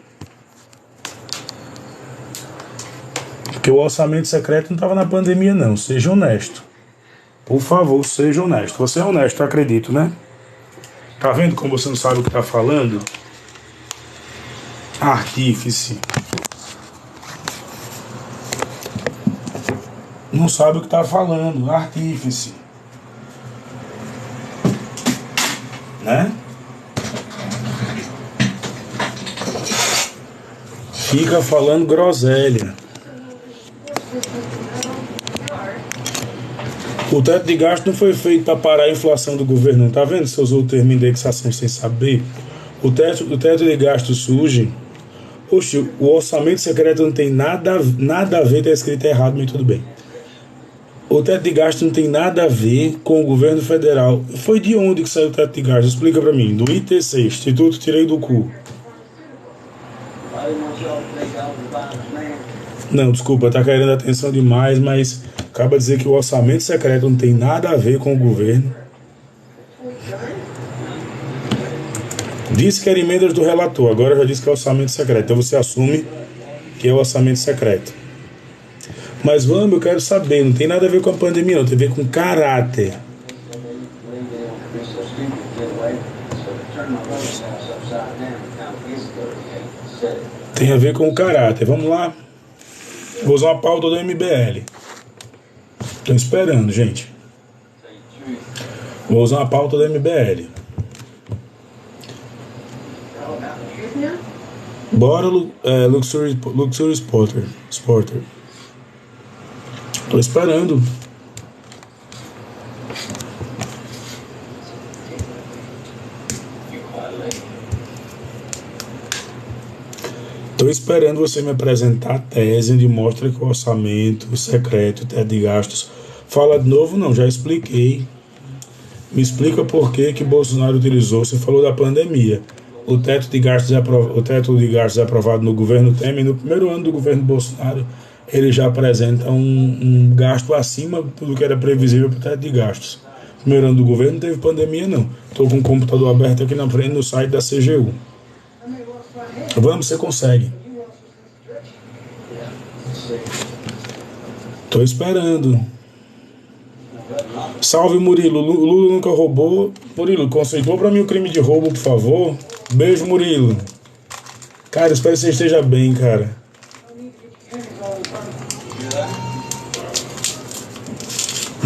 Porque o orçamento secreto não estava na pandemia, não. Seja honesto. Por favor, seja honesto. Você é honesto, eu acredito, né? Tá vendo como você não sabe o que tá falando? Artífice. Não sabe o que tá falando. Artífice. Né? Fica falando groselha. O teto de gasto não foi feito para parar a inflação do governo, não. Tá vendo? Você usou o termo indexação sem saber. O teto de gasto surge. Oxe, o orçamento secreto não tem nada a ver, tá escrito errado, mas tudo bem. O teto de gasto não tem nada a ver com o governo federal. Foi de onde que saiu o teto de gasto? Explica pra mim. Do ITC, Instituto Tirei do Cu. Não, desculpa, tá querendo atenção demais, mas acaba de dizer que o orçamento secreto não tem nada a ver com o governo. Disse que era emendas do relator, agora já disse que é orçamento secreto. Então você assume que é o orçamento secreto. Mas vamos, eu quero saber, não tem nada a ver com a pandemia, não, tem a ver com caráter. Tem a ver com o caráter, vamos lá. Vou usar uma pauta do MBL. Estou esperando, gente. Vou usar uma pauta do MBL. Bora, Luxury Sporter. Tô esperando. Tô esperando você me apresentar a tese onde mostra que o orçamento secreto, o teto de gastos. Fala de novo, não, já expliquei. Me explica por que Bolsonaro utilizou. Você falou da pandemia. O teto de gastos é aprovado no governo Temer. No primeiro ano do governo Bolsonaro, ele já apresenta um gasto acima do que era previsível para o teto de gastos. No primeiro ano do governo não teve pandemia, não. Estou com o computador aberto aqui na frente no site da CGU. Vamos, você consegue. Estou esperando. Salve, Murilo. Lula nunca roubou. Murilo, conceitou para mim o crime de roubo, por favor. Beijo, Murilo. Cara, espero que você esteja bem, cara.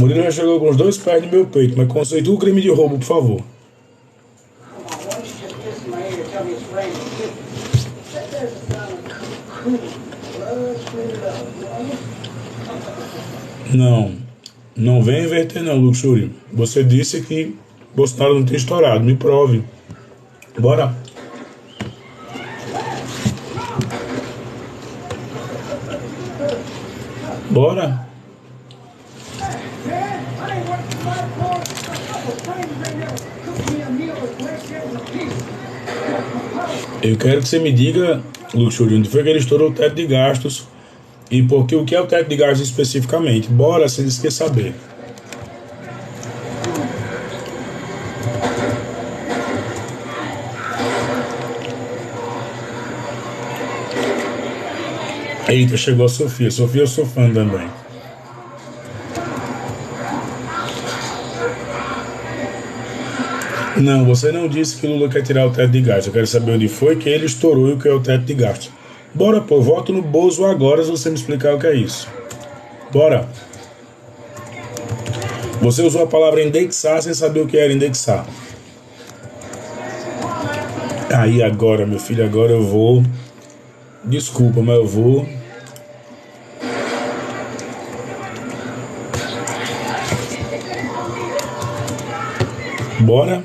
Murilo já chegou com os 2 pés no meu peito, mas conceitua o crime de roubo, por favor. Não vem inverter não, Luxúria. Você disse que Bolsonaro não tem estourado, me prove. Bora. Bora. Eu quero que você me diga, Luxúria, onde foi que ele estourou o teto de gastos e porque o que é o teto de gastos especificamente. Bora, sem esquecer saber. Eita, chegou a Sofia. Sofia, eu sou fã também. Não, você não disse que o Lula quer tirar o teto de gastos. Eu quero saber onde foi que ele estourou e o que é o teto de gastos. Bora, pô, voto no Bozo agora se você me explicar o que é isso. Bora. Você usou a palavra indexar sem saber o que era indexar. Aí agora, meu filho, agora eu vou... Desculpa, mas eu vou... Bora.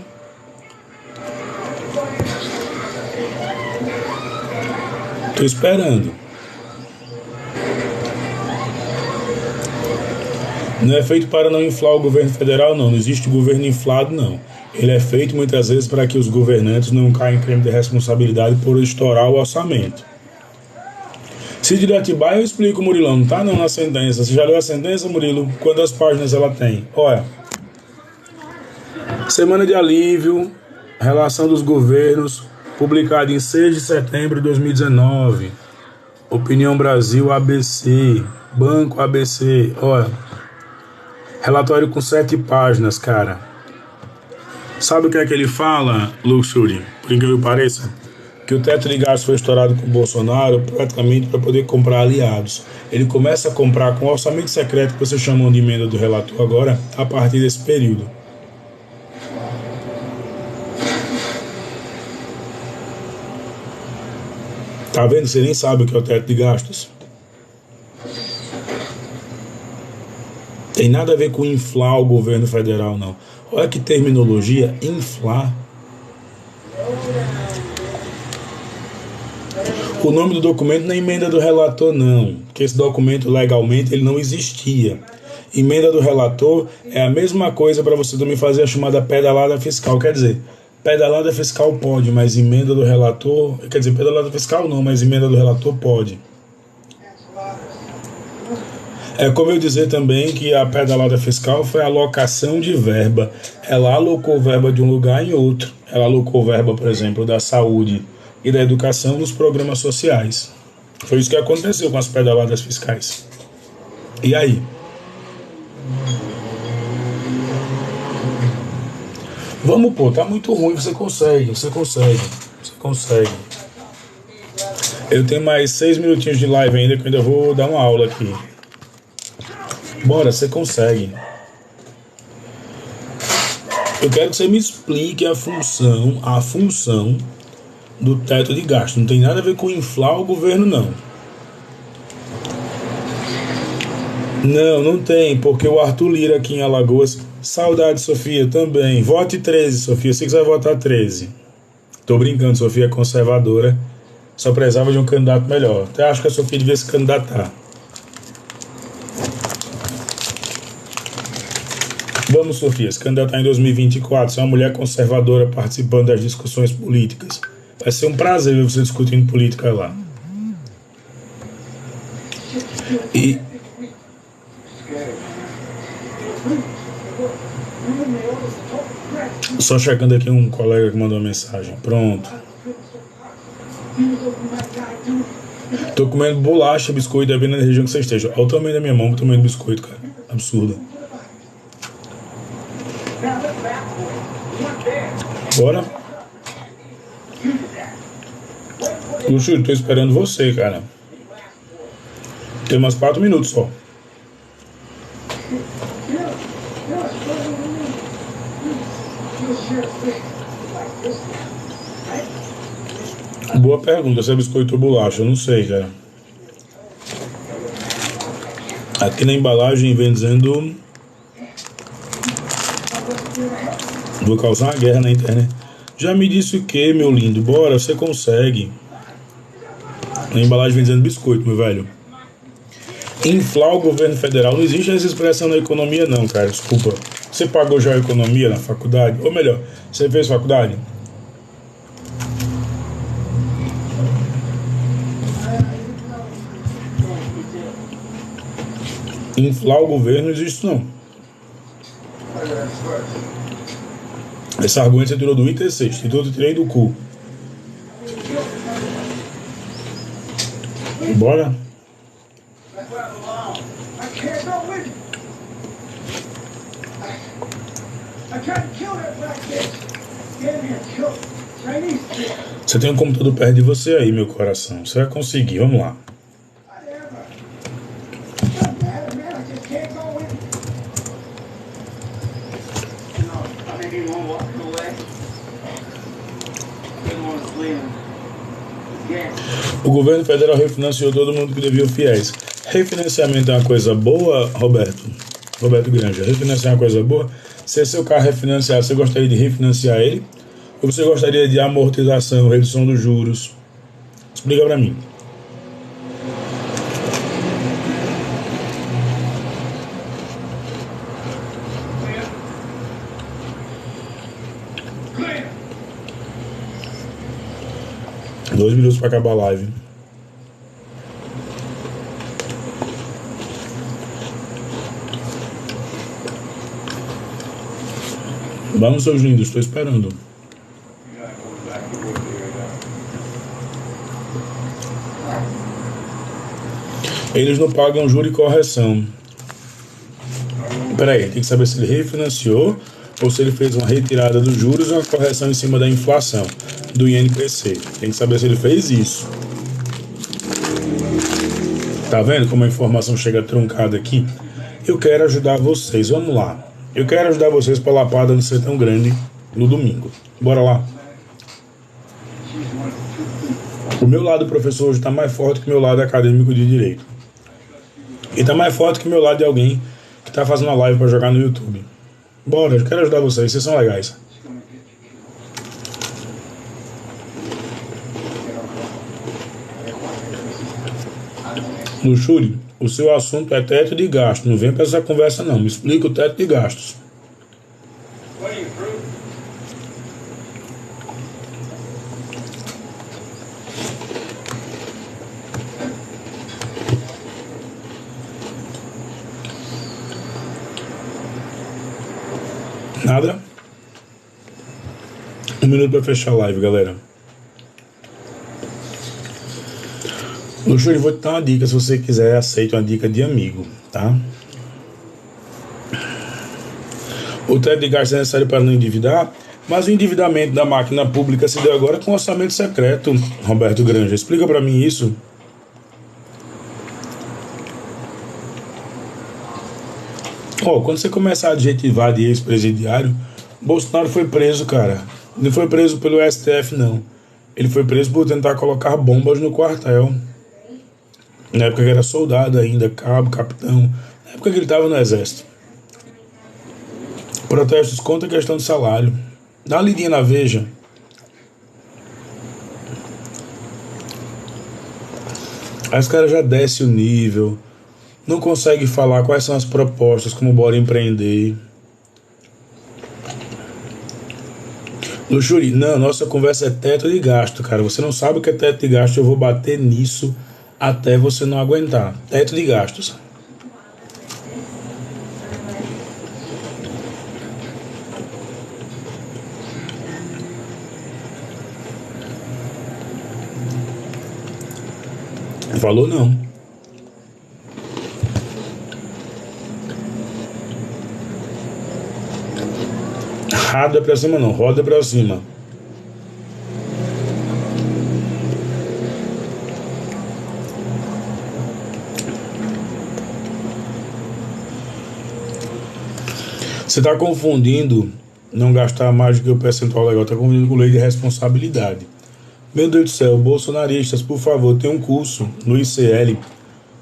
Tô esperando. Não é feito para não inflar o governo federal, não. Não existe governo inflado, não. Ele é feito muitas vezes para que os governantes não caiam em crime de responsabilidade por estourar o orçamento. Cid de Atibaia, eu explico, Murilão. Não tá não na sentença. Você já leu a sentença, Murilo? Quantas páginas ela tem? Olha. Semana de alívio, relação dos governos, publicado em 6 de setembro de 2019. Opinião Brasil, ABC, Banco ABC. Olha, relatório com 7 páginas, cara. Sabe o que é que ele fala, Luxury? Por incrível que pareça, que o teto de gastos foi estourado com o Bolsonaro praticamente para poder comprar aliados. Ele começa a comprar com o orçamento secreto, que vocês chamam de emenda do relator agora, a partir desse período. Tá vendo? Você nem sabe o que é o teto de gastos. Tem nada a ver com inflar o governo federal, não. Olha que terminologia, inflar. O nome do documento não é emenda do relator, não. Porque esse documento, legalmente, ele não existia. Emenda do relator é a mesma coisa para você também fazer a chamada pedalada fiscal. Quer dizer, pedalada fiscal pode, mas emenda do relator... Quer dizer, pedalada fiscal não, mas emenda do relator pode. É como eu dizer também que a pedalada fiscal foi alocação de verba. Ela alocou verba de um lugar em outro. Ela alocou verba, por exemplo, da saúde e da educação nos programas sociais. Foi isso que aconteceu com as pedaladas fiscais. E aí? Vamos, pô, tá muito ruim, você consegue. Eu tenho mais 6 minutinhos de live ainda, que eu ainda vou dar uma aula aqui. Bora, você consegue. Eu quero que você me explique a função do teto de gasto. Não tem nada a ver com inflar o governo, não. Não tem, porque o Arthur Lira aqui em Alagoas... Saudade, Sofia, também. Vote 13, Sofia. Sei que você vai votar 13. Tô brincando, Sofia é conservadora. Só precisava de um candidato melhor. Até acho que a Sofia devia se candidatar. Vamos, Sofia, se candidatar em 2024. Você é uma mulher conservadora participando das discussões políticas. Vai ser um prazer ver você discutindo política lá. E... Só chegando aqui um colega que mandou uma mensagem. Pronto. Tô comendo bolacha, biscoito, dependendo da região que você esteja. Olha o tamanho da minha mão, o tamanho do biscoito, cara. Absurdo. Bora. Luxo, tô esperando você, cara. Tem umas 4 minutos só. Boa pergunta, se é biscoito ou bolacha, eu não sei, cara. Aqui na embalagem vem dizendo... Vou causar uma guerra na internet. Já me disse o que, meu lindo? Bora, você consegue. Na embalagem vem dizendo biscoito, meu velho. Inflar o governo federal. Não existe essa expressão na economia, não, cara. Desculpa. Você pagou já a economia na faculdade? Ou melhor, você fez faculdade? Inflar o governo não existe, não. Esse argumento você tirou do ITC, Instituto Tirei do cu. Bora? Você tem um computador perto de você aí, meu coração. Você vai conseguir, vamos lá. O governo federal refinanciou todo mundo que devia o FIES. Refinanciamento é uma coisa boa, Roberto? Roberto Granja, refinanciar é uma coisa boa? Se seu carro é refinanciado, você gostaria de refinanciar ele? Ou você gostaria de amortização, redução dos juros? Explica pra mim. Dois minutos para acabar a live. Vamos, seus lindos, estou esperando. Eles não pagam juro e correção. Peraí, tem que saber se ele refinanciou ou se ele fez uma retirada dos juros ou uma correção em cima da inflação do INPC. Tem que saber se ele fez isso. Tá vendo como a informação chega truncada aqui? Eu quero ajudar vocês, vamos lá. Eu quero ajudar vocês para a lapada não ser tão grande no domingo. Bora lá. O meu lado professor hoje está mais forte que o meu lado acadêmico de direito. E está mais forte que o meu lado de alguém que está fazendo uma live para jogar no YouTube. Bora, eu quero ajudar vocês são legais. Luxúria, o seu assunto é teto de gastos. Não vem para essa conversa não. Me explica o teto de gastos. Nada? Um minuto para fechar a live, galera. Luxúria, vou te dar uma dica. Se você quiser, aceita uma dica de amigo, tá? O teto de gastos é necessário para não endividar, mas o endividamento da máquina pública se deu agora com orçamento secreto, Roberto Granja. Explica para mim isso. Quando você começar a adjetivar de ex-presidiário, Bolsonaro foi preso, cara. Não foi preso pelo STF, não. Ele foi preso por tentar colocar bombas no quartel. Na época que era soldado ainda, cabo, capitão. Na época que ele estava no exército. Protestos contra a questão de salário. Dá uma lidinha na Veja. Aí os caras já descem o nível. Não consegue falar quais são as propostas, como bora empreender. Luxúria, não, nossa conversa é teto de gasto, cara. Você não sabe o que é teto de gasto, eu vou bater nisso até você não aguentar. Teto de gastos. Falou não. Roda pra cima não, roda pra cima. Você está confundindo não gastar mais do que o percentual legal, está cumprindo com lei de responsabilidade. Meu Deus do céu, bolsonaristas, por favor, tem um curso no ICL,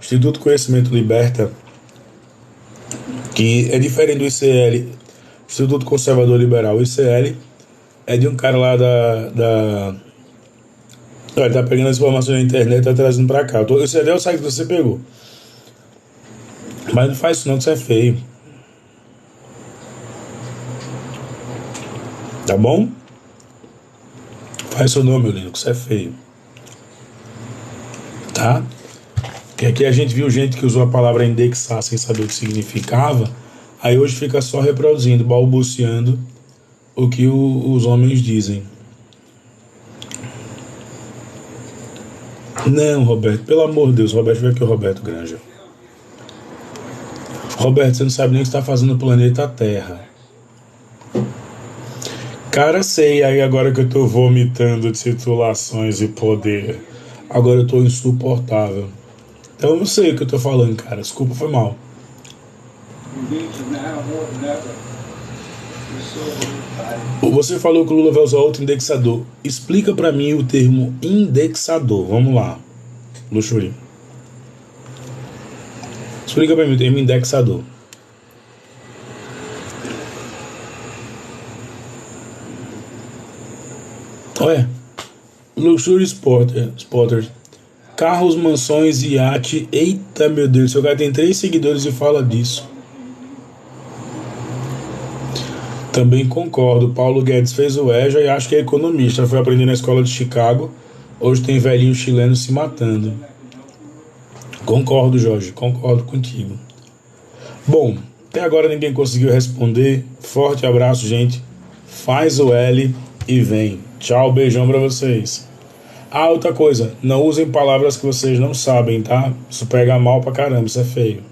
Instituto Conhecimento Liberta, que é diferente do ICL, Instituto Conservador Liberal. O ICL é de um cara lá ele tá pegando as informações na internet e tá trazendo pra cá. O ICL é o site que você pegou. Mas não faz isso não, que isso é feio. Tá bom? Faz isso não, meu lindo, que isso é feio. Tá? Porque aqui a gente viu gente que usou a palavra indexar sem saber o que significava. Aí hoje fica só reproduzindo, balbuciando o que os homens dizem. Não, Roberto, pelo amor de Deus, Roberto, vem aqui o Roberto Granja. Roberto, você não sabe nem o que está fazendo no planeta Terra. Cara, sei, aí agora que eu tô vomitando titulações e poder, agora eu tô insuportável. Então eu não sei o que eu tô falando, cara, desculpa, foi mal. Você falou que o Lula vai usar outro indexador. Explica pra mim o termo indexador. Vamos lá, Luxury. Explica pra mim o termo indexador. Olha, Luxury Spotter. Carros, mansões, iate. Eita, meu Deus, seu cara tem 3 seguidores e fala disso. Também concordo. Paulo Guedes fez o EJA e acho que é economista. Foi aprender na escola de Chicago. Hoje tem velhinho chileno se matando. Concordo, Jorge. Concordo contigo. Bom, até agora ninguém conseguiu responder. Forte abraço, gente. Faz o L e vem. Tchau, beijão pra vocês. Ah, outra coisa. Não usem palavras que vocês não sabem, tá? Isso pega mal pra caramba. Isso é feio.